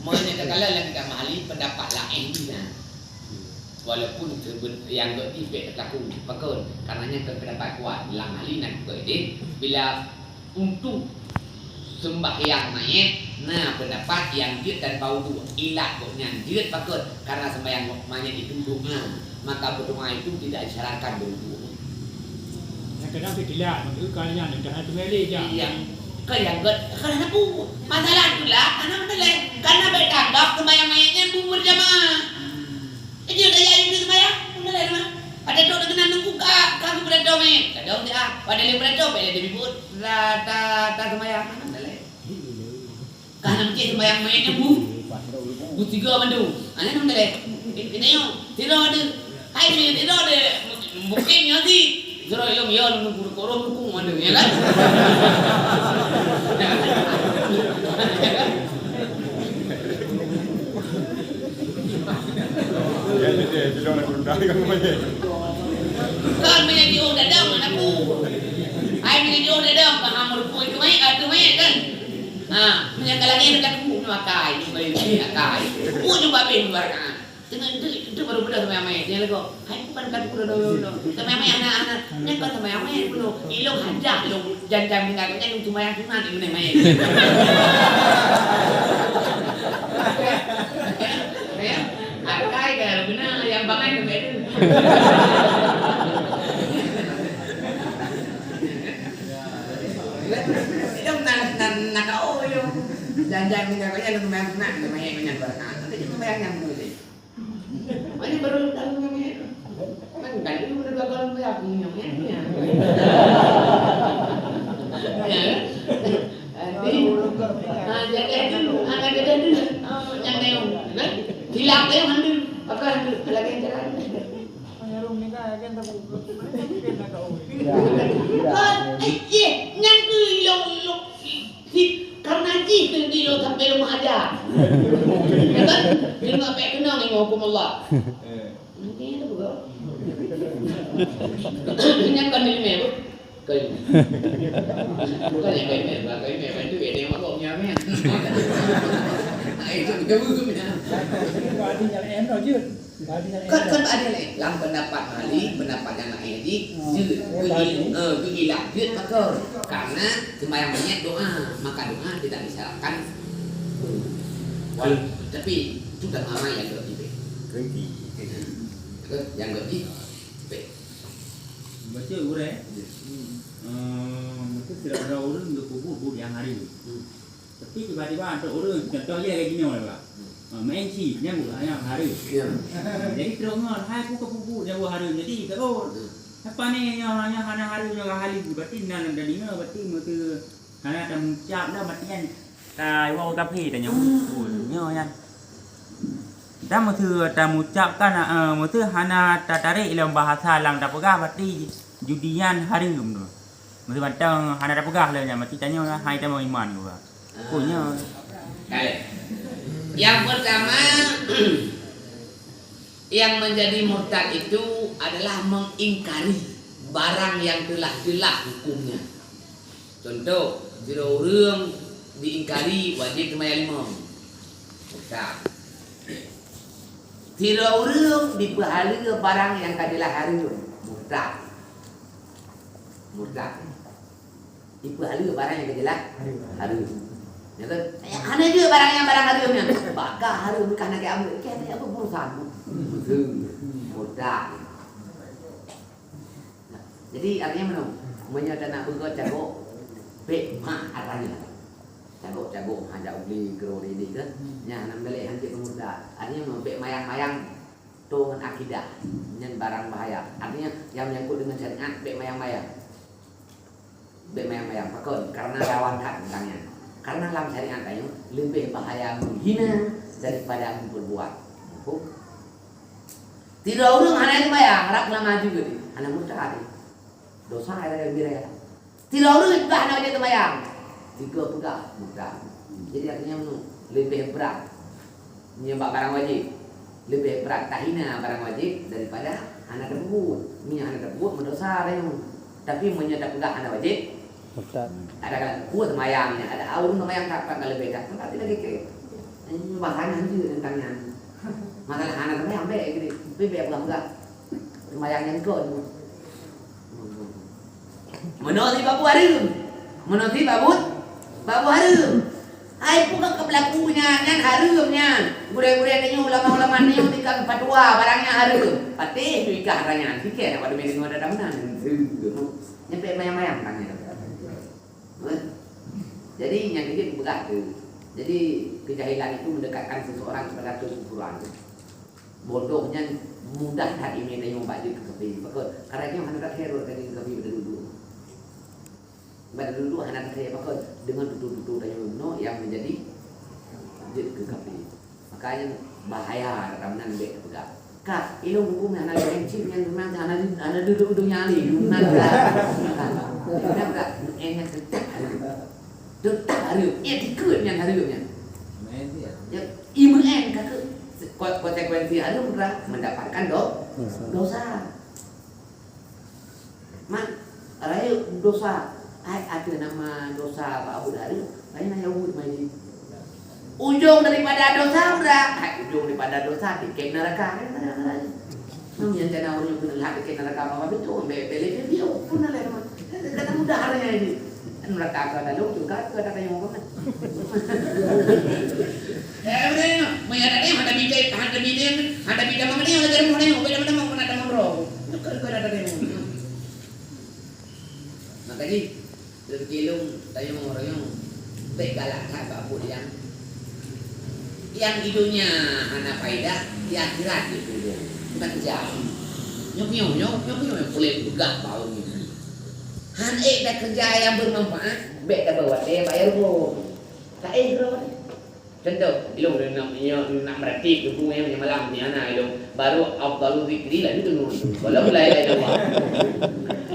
Manya kala lagi kita mahali pendapat lain dia. Walaupun yang bertipe takut pakon karenanya pendapat kuat dalam hal ini nak berede bila untuk sembahyang mayat nah pendapat yang dia dan bau tu ilah koknya dia pakon karena sembahyang mayat itu doa maka berdoa itu tidak disyaratkan berdoa. Yang kadang tidak menurutkannya dengan itu meli je. Yang yang karena bu masalah itulah karena bertanggap sembahyang mayatnya bu berjamaah. Dia dah yang itu sembahyang, mana lain mah? Pada tu nak kena nunggu kami berada ni. Kadang dia pada dia berada, bila dia ribut, tak sembahyang mana lain. Karena mungkin sembahyang mayatnya bu, Tiga bandu. Ana nang dale. Ini yo, tiro ada. Hai ni tiro ada. Mungkin nanti zero ilmu yo nang korong dukung ada ya kan. Kan menjadi orang dadam anakku. Hai menjadi orang dadam paham rupu itu mai kan. Menyangka lagi dekat ku makai, beli akai. Ku juga bin barang. Dengan itu baru benar sama mai. Dia lego, hai bukan kan ku do. Sama mai anak-anak, nya kan sama mai ku ilong hajah ilong janjang dengan nya cuma yang sunat ini mai. Ya, akai kan benar yang bangai ke bedu. Nakao yo. Jangan tinggal kaya lu main nak, main dengan berkat. Nanti cuma bayang dulu sih. Mana baru tahu namanya. Kan kali itu udah gagal bayar punya ya. Jadi anak dia dulu yang neong, kan? Hilang dia handul, pakai handul lagi yang jalan. Mayroong ni kaya kan tabu. Kan, yang tu ilong karena jika dia sampai rumah ada, ya kan? Dia nggak pakai kenal dengan hukum Allah. Nanti ada juga. Ini kan ilmu ya, bu? Bukan yang ilmu itu dia yang makhluknya kan? Itu juga hukumnya. Badinya lain tau je. Kan ada lain. Dalam pendapat Malik, pendapat yang lain jadi hilang jut pakar. Karena sembahyang banyak doa, maka doa tidak disyaratkan. Tapi itu dah lama yang lebih. Yang lebih. Baca urai. Maka tidak ada orang untuk kubur yang hari. Tapi tiba-tiba ada orang contohnya kayak gini orang lah. Main sih, yang hari. Jadi terdengar, hai aku ke kubur yang hari. Jadi oh apa ni yang hanya hari yang hari berarti nan dan ini berarti mesti hanya ada ucap dah berarti kan tai wow tapi dah nyo kan. Dah mesti ada ucapkan mesti hanya tarik dalam bahasa lang dah pegah berarti judian hari tu. Mesti batang hanya dah pegah lah nya mesti tanya hai dah mau iman juga. Punya. Yang pertama yang menjadi murtad itu adalah mengingkari barang yang telah jelas hukumnya. Contoh, zero orang diingkari wajib sembahyang lima. Murtad. Zero orang dipahala barang yang kadilah haram. Murtad. Murtad. Dipahala barang yang kadilah haram. Ya kan? Ada juga barang haramnya. Bakal haram karena kayak ambil. Kayak apa urusan? Mudah. Jadi artinya mana? Menyata nak berbuat jago, bek mah artinya. Jago hanya beli kerori ini kan? Yang nak beli hanya pemuda. Artinya bek mayang-mayang dengan akidah, dengan barang bahaya. Artinya yang menyangkut dengan syariat bek mayang-mayang. Bek mayang-mayang. Pakon karena lawan hak tentangnya. Karena dalam syariat kayu lebih bahaya menghina daripada berbuat. Tidak orang hanya sembahyang, harap lama juga ni. Hanya murtad. Dosa ada yang biraya. Tidak orang juga hanya wajib sembahyang. Tiga pegah murtad. Jadi artinya lebih berat menyembah barang wajib. Lebih berat tak hina barang wajib daripada hanya terbut. Minyak hanya terbut mendosa ada yang. Tapi menyembah pegah hanya wajib. Ada kan kuat sembahyangnya, ada orang sembahyang tak kalau beda. Tapi lagi ke bahannya juga tentangnya. Masalah anak sembahyang baik gitu. Bebek enggak. Sembahyang yang kau. Menurut babu harum. Menurut babu harum. Hai bukan kepelakunya kan harumnya. Gure-gure tanya ulama-ulama ni tikang fatwa barangnya harum. Patih nikah ranya. Fikir pada mesin ada daman. Nyampe mayang-mayang tanya. Jadi yang ini begitu. Jadi kejahilan itu mendekatkan seseorang kepada kekufuran. Bodohnya mudah hati ini yang membaca kekepi. Karena dia hendak hero dari kekepi berduduk. Berduduk hendak hero dengan duduk-duduk dari yang menjadi kekepi. Makanya bahaya ramanan dek pegang. Kak, ilmu hukum yang ada encik yang memang ada duduk nyali, mana? Enggak, enak tetap hari, etikut yang harinya. Ya, imun kakak konsekuensi hari mudah mendapatkan dosa. Man, raya dosa. Ada nama dosa Pak Abu Dari, lain yang Yahud main. Ujung daripada dosa udah, ujung daripada dosa tiket neraka kan ada. Namanya jangan orang yang benar tiket neraka apa itu, beli dia pun ada teman. Kata mudah harinya ini. Neraka ada lu juga ada yang ngomong. Benar, ada dia ada bidang mana dia ada mana yang beda mana ada monro. Itu kan ada yang. Makanya dari kilung tayong orang galak Pak Abu yang hidupnya anak faedah di akhirat itu dia bukan jauh nyok boleh juga bau ini han dah kerja yang bermanfaat dah bawa dia bayar bro tak bro contoh ilmu nak meratib tu yang malam ni anak ilmu baru afdalu zikri lah itu kalau mulai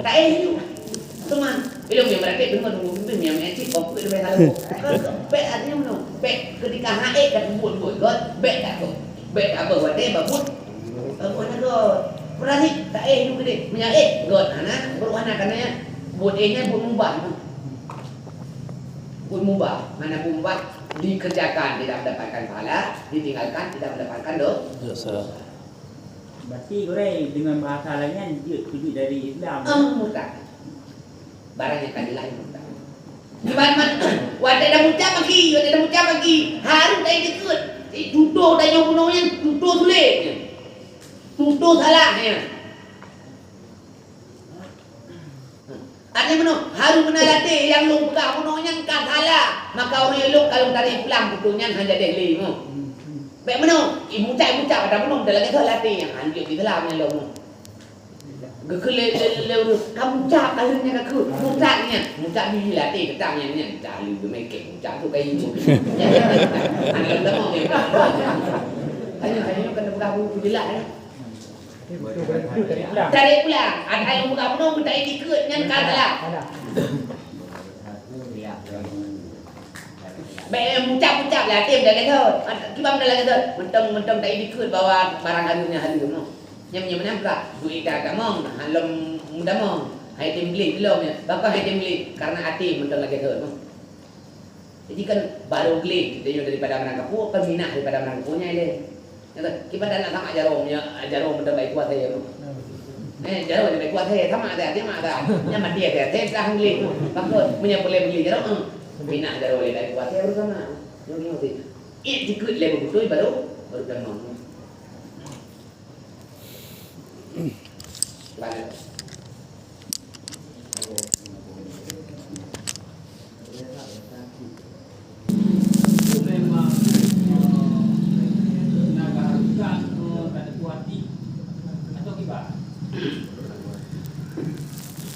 tak teman ilmu yang meratib benar yang encik kok itu kalau bet artinya mana bet ketika haid kat buat god bet tak tu bet apa buat dia babut buat god berani tak juga deh menyaid god anak berwarna karena buat nya buat mubah mana mubah dikerjakan tidak mendapatkan pahala ditinggalkan tidak mendapatkan dosa. Berarti korang dengan bahasa lainnya dia tujuh dari Islam. Mutlak barang yang kadilah mutlak. Gimana? Wadah dah muncak pagi. Harus dah ikut. Tuduh dah yang gunanya, tuduh sulit. Tuduh salahnya. Artinya mana? Harus menalati yang lu pegang gunanya kan salah. Maka orang elok kalau tarik pulang butuhnya hanya deh lima. Baik mana? Muncak ada mana? Dah lagi salati yang anjir di dalamnya lo. Gekele kamu cak akhirnya aku muncak ni latih ketangnya ni cari bermain muncak tu kayak ini anak dah mau ni hanya kena bergabung jelas cari pulang ada yang bergabung kita ikut dengan katalah baik muncak latih dah kata kibam dah kata mentang tak ikut bawa barang hadirnya hadir no yang mana pula duit agak mong halam muda mong hai tim beli belum ya bakal hai tim beli karena hati mentang lagi tu jadi kan baru beli dia daripada menangkap pu kan minat daripada menangkap punya ini kata kita dah nak sama jarum mentang baik kuat saya jarum baik kuat saya sama ada nya mati ada saya dah beli bakal punya boleh beli jarum minat jarum baik kuat saya bersama yang ni ikut level betul baru kan mong Vale. Memang tenaga haruskan pada kuati atau gimana?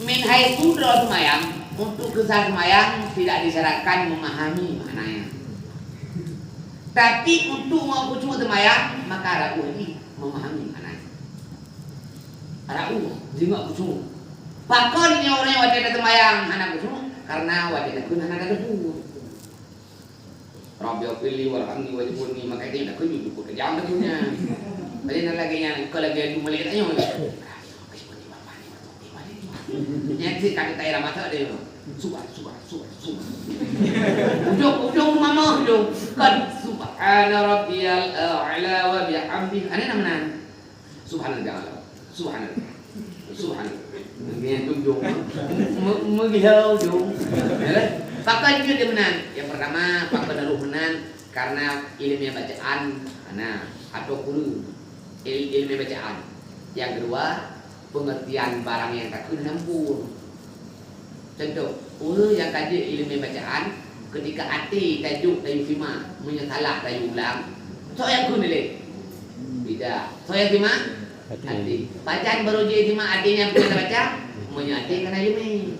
Min hai sudra semayang untuk kesal semayang tidak disyaratkan memahami maknanya. Tapi untuk mau kucing semayang maka ragu ini memahami maknanya. Ragu jengok kucing. Pakon ni orang yang wajib semayang anak kucing karena wajib kun anak debu. Rabbil pilih warhamni wajibuni maka dia nak kunjung ikut kejam debunya. Jadi nak lagi yang kalau lagi adu melihat ayo. Yang si kaki tay ramata dia. Subah. Ujung mama ujung. Kan subhana rabbiyal a'la wa bihamdihi. Ana namanya. Subhanallah. Yang ujung. Mengilau ujung. Pakai juga dia menang. Yang pertama pakai daruh menang karena ilmu bacaan. Atau guru ilmu bacaan. Yang kedua pengertian barang yang tak kena nampur. Contoh, orang yang kaji ilmu bacaan ketika hati tajuk tajuk fima menyesalah tajuk ulang. So yang kena le. Tidak. So yang fima hati. Bacaan baru je fima artinya kita baca menyati kena ilmu.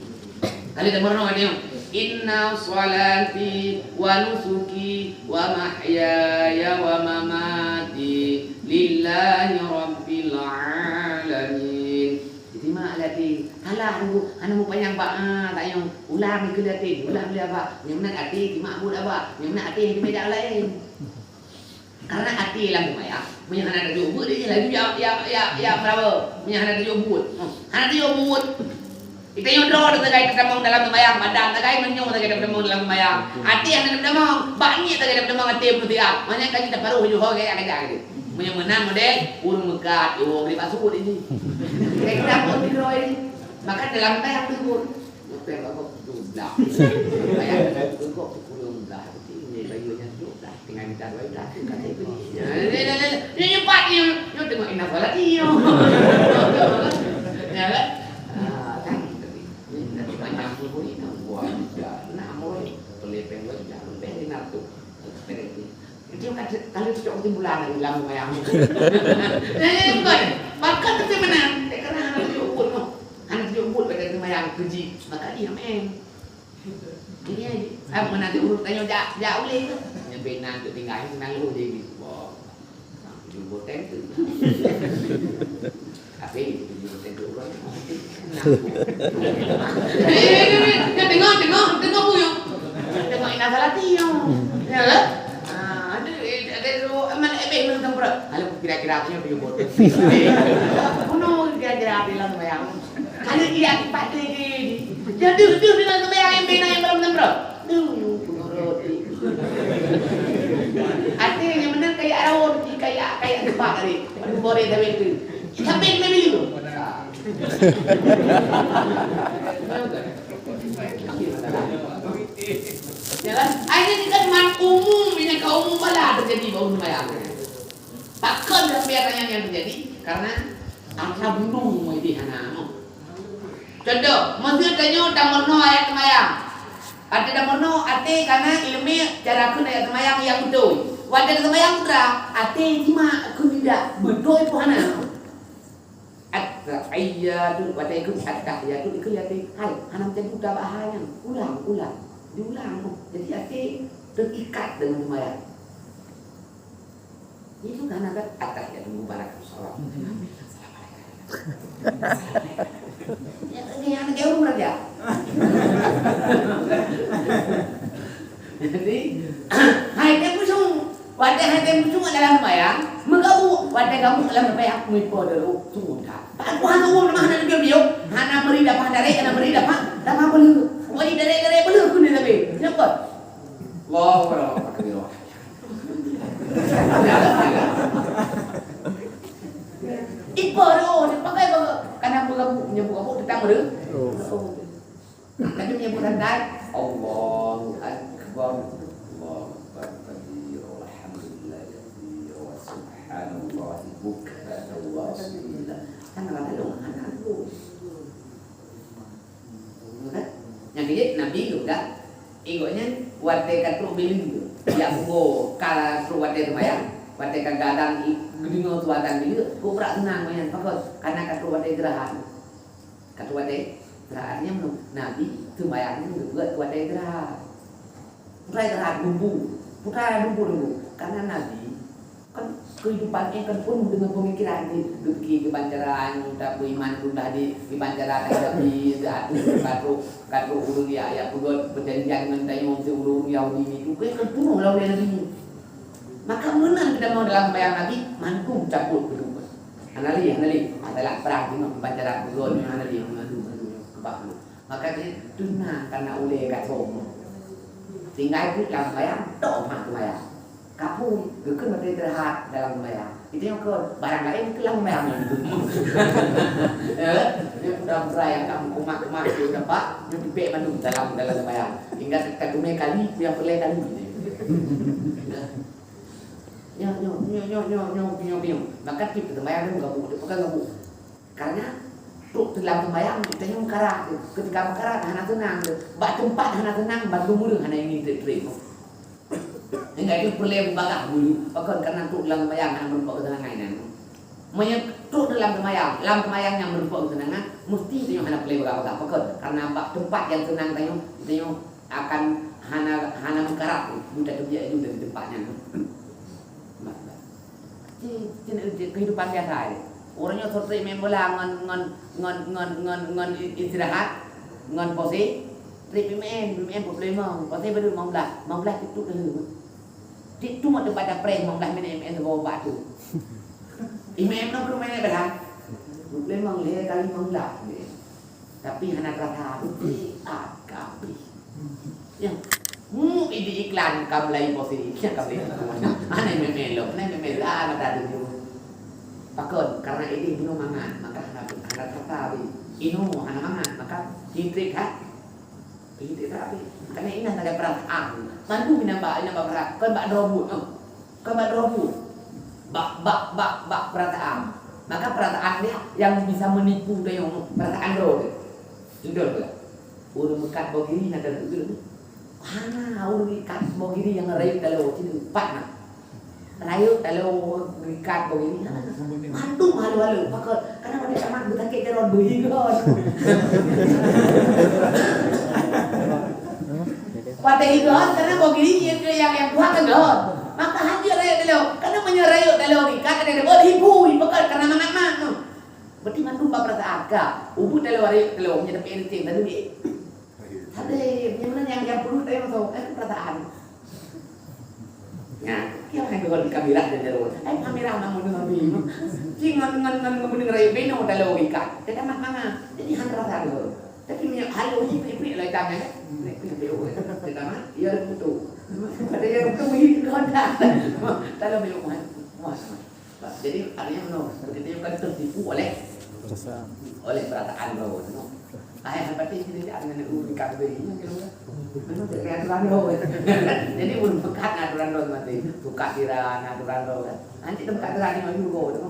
Kali tak benar dia. Inna salati wa nusuki wa mahyaya wa mamati lillahi rabbil alamin. Jadi mak lati halah anu panjang pak tak yang ulang ke lati ulang dia pak yang nak hati mak buat apa yang nak hati di meja lain. Karena hati lah maya punya anak dia buat dia lagi ya berapa punya anak dia buat anak dia buat. Kita yung draw na tagay kadamong dalam tumayang, badan tagay manyo tagay kadamong dalam tumayang. Ati ang kadamong, bani tagay kadamong ati mo tiya. Manya kaji ta paru hiyo ho kaya kaja gitu. Manya menang model urung megat, yo beli pasuk ini. Kayak kadamong di draw ini. Maka dalam tayang tubur. Nopel aku dubla. Bayang kok urung dah. Ini bayunya dubla. Tinggal minta duit dah. Kata itu. Ini pak yo tengok ina salat iyo. Ya kan? Kali itu cok timbulan di dalam bayang. Bukan. Bahkan tapi menang. Karena anak diukur no. Anak diukur pada bayang keji. Maka dia main. Ini aja. Aku nanti urut tanya jauh lagi tu. Yang benar tu tinggal senang lu dia gitu. Wah. Jumbo tentu. Tapi jumbo tentu orang. Tengok buyung. Tengok ina salah tio. Ya lah. Belum tempur. Kalau kira-kira punya pergi bodoh. Kuno kira-kira bilang bayang. Kalau dia pati di. Jadi dia bilang bayang yang benar yang belum tempur. Kuno roti. Artinya benar kayak roti kayak tempat tadi. Aduh boleh tapi itu. Sampai ni beli tu. Jalan. Ini kan man umum, ini kaum umum bala terjadi bau bayang. Takkan dalam biaranya yang terjadi karena angsa gunung di hana. Contoh, masih tanya damono ayat semayang. Ada damono ate karena ilmu cara kun ayat semayang yang betul. Wadah semayang sudah ate cuma kun tidak betul itu hana. At-tahiyyatu wa ta'ikun at-tahiyyatu itu ate hai hana menjadi buta bahaya. Ulang diulang. Jadi ate terikat dengan semayang. Itu karena kan atas ya mubarak salam. Ini anak jauh raja. Jadi, hai tempusung, wadah hai tempusung dalam bayang, mengabu wadah kamu dalam bayang mipo dulu sungguh dah. Aku hana umum nama hana dia hana meri dapat dari hana meri dapat, dapat belu. Wali dari belu kun dia tapi, nampak? Wow. Ipo dipakai karena buka nyebut tentang beru. Tadi menyebut tentang Allahu Akbar. Allahu Akbar. Alhamdulillah. Wa subhanallah. Bukan wa subhanallah. Kan ada dong anak tu. Yang dia Nabi juga ikutnya wate katu biling tu. Yang go kala suwate semayang. Wate kadang gedung tuatan bila ku berak senang main pakot karena katu wate gerahan. Katu wate gerahannya menurut Nabi semayangnya buat wate gerahan. Putra gerahan bumbu. Karena Nabi kan kehidupannya kan penuh dengan pemikiran di pergi ke pancaran, tak beriman pun dah di pancaran tapi katu ulun ya pun perjanjian dengan tayong si ulun Yahudi itu kan penuh lah oleh Nabi. Maka menang kita mau dalam bayang Nabi mantung cabut kedua. Anali adalah perang di pancaran ulun anali madu. Maka dia tunang karena oleh katu. Tinggal itu dalam bayang tok mak bayang. Kapu gekun mati terhad dalam bayang. Itu yang ke barang lain ke dalam bayang itu. Dia sudah berayang kamu kumak itu dapat dia dipek mandu dalam bayang. Hingga ketume kali yang pelai kali. Nyo. Maka kita terbayang itu enggak bu. Karena tuh dalam terbayang kita yang karak. Ketika karak hana tenang. Bak tempat hana tenang, bak lumur hana ingin terima. Enggak itu pelem bagah bulu. Bahkan karena tuh dalam bayang yang berupa ketenangan ini. Menyetut dalam kemayang yang berupa ketenangan mesti itu yang anak pelem bagah. Bahkan karena tempat yang tenang tanya akan hana mengkarap budak kerja itu dari tempatnya. Kehidupan biasa. Orangnya seperti main bola ngon istirahat, ngon posisi, tapi main problema. Posisi baru mau belah itu dulu. Itu mau tempat pres mau belah main sebawa batu. Imam nak belum main belah. Problema le kali mau belah. Tapi anak kata agak. Yang ini iklan kamlai posisi, kamlai. Aneh main lo, main lah ada dulu. Pakon karena ini belum mangan maka anak kata inu anak mangan maka hintrik karena ini ada perasaan mandu binamba berat kan bak robut bak perasaan maka perasaan dia yang bisa menipu dia yang perasaan roh judul pula urung mekat bogiri ada judul urung ikat bogiri yang rayu kalau sini empat nak rayu kalau ikat bogiri mantu halu pakon karena mereka mak betakek jaron behigon Pate higon karena bogiri yang kuat kan maka haji rayu dalo karena menyerayu dalo ikat ada hibu pakon karena mangat no berarti mantu ba perasaan ubu dalo rayu dalo menyedepi enting tadi dia ada yang perlu tayo so perasaan ya kaya hanggang kamera dan dalo ay kamera namun nabi sing ngon rayu beno dalo ikat kada mama jadi handrasan lo tapi halo ipi lai tangan nek video kita mah ya betul ada yang tuhi kontak dalo belum jadi artinya no begitu yang kan tertipu oleh perasaan lo ayah berarti jadi dengan ikat begini gitu memang tidak aturan lo jadi pun pekat aturan lo mati buka tiran aturan lo nanti tempat tiran yang juga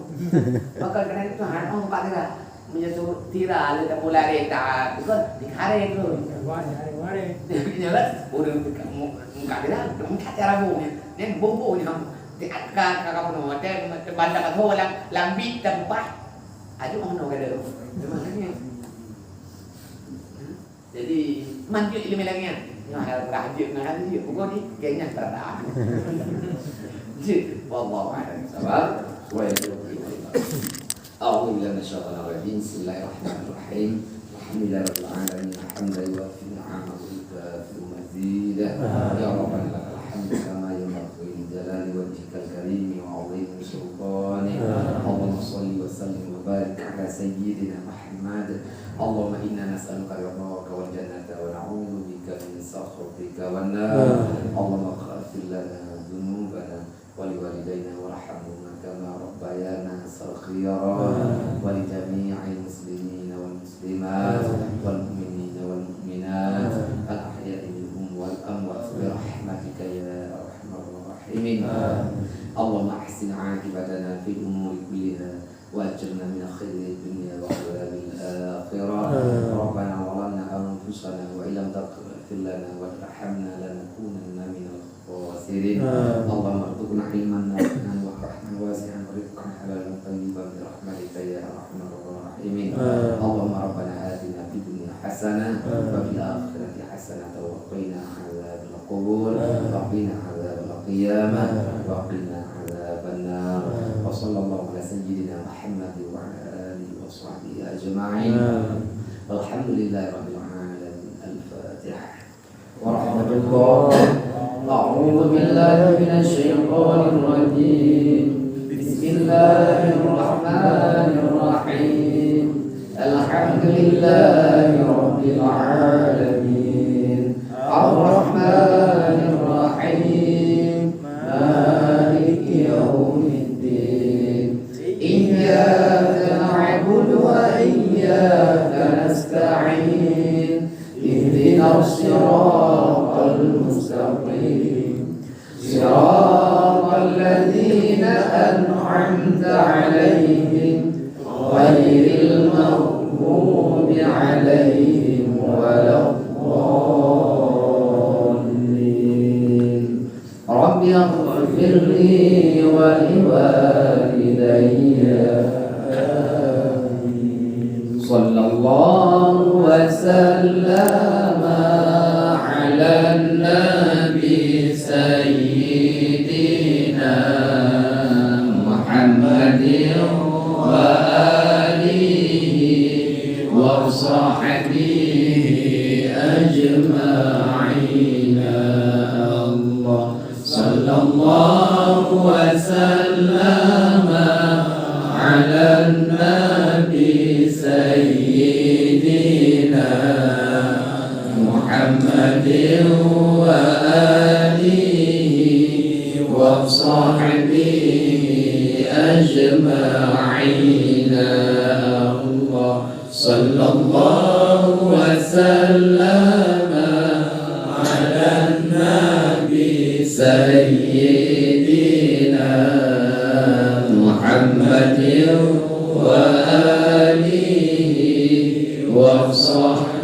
bakal kena itu harus buka tiran menyentuh tiran ada mulai reta bukan dikare itu Ware. jelas udah buka tiran buka cara bungnya nen bumbu nih di kakak kamu ada bandar atau lambit tempat aja mau nongol ada makanya jadi manju ilmu lagi yang hal rajin ngaji pokoknya kayaknya terang wallahu a'lam sabab wa a'udzu billahi minasyaitonir rajim bismillahirrahmanirrahim alhamdulillahirabbil alamin hamdan yuwaffi ni'amahu wa yukafi mazidah ya rabbana lakal hamdu kama yanbaghi li jalali wajhikal karim wa 'azimi sultanik Allahumma shalli wa sallim wa barik ala sayyidina Muhammad Allahumma inna nas'aluka ridhaka wal jannata wa na'udzu bika min sakhatika wan nar Allahumma ighfir lana dhunubana wa liwalidayna warhamhuma kama rabbayana saghira wa li jami'il muslimina wal muslimat wal mu'minina wal mu'minat al ahya'i minhum wal amwat bi rahmatika ya arhamar rahimin Allahumma ahsin 'aqibatana fil umuri kulliha وأجرنا من خزي الدنيا وعذاب الآخرة ربنا ظلمنا أنفسنا وإن لم تغفر لنا وترحمنا لنكونن من الخاسرين اللهم ارزقنا علما نافعا ورحمة واسعا ورزقا حلالا طيبا برحمتك يا أرحم الراحمين اللهم ربنا آتنا في الدنيا حسنة وفي الآخرة حسنة وقنا عذاب القبور وقنا عذاب القيامة وقنا عذاب النار وصلى الله على سيدنا محمد وعلى آله وصحبه أجمعين والحمد لله رب العالمين الفاتحة ورحمة الله أعوذ بالله من الشيطان الرجيم بسم الله الرحمن الرحيم الحمد لله رب العالمين الرحمن الرحيم مالك يوم الدين إياك نعبد وإياك نستعين اهدنا الصراط المستقيم صراط الذين أنعمت عليهم غير المغضوب عليهم ولا الضالين رب اغفر لي ولوالدي صلى الله وسلم على النبي سيدنا محمد وآله وصحبه أجمعين الله صلى الله وسلم على النبي سيدنا محمد وآله وصحبه أجمعين الله صلى الله وسلم على النبي سيدنا محمد وآله وصحبه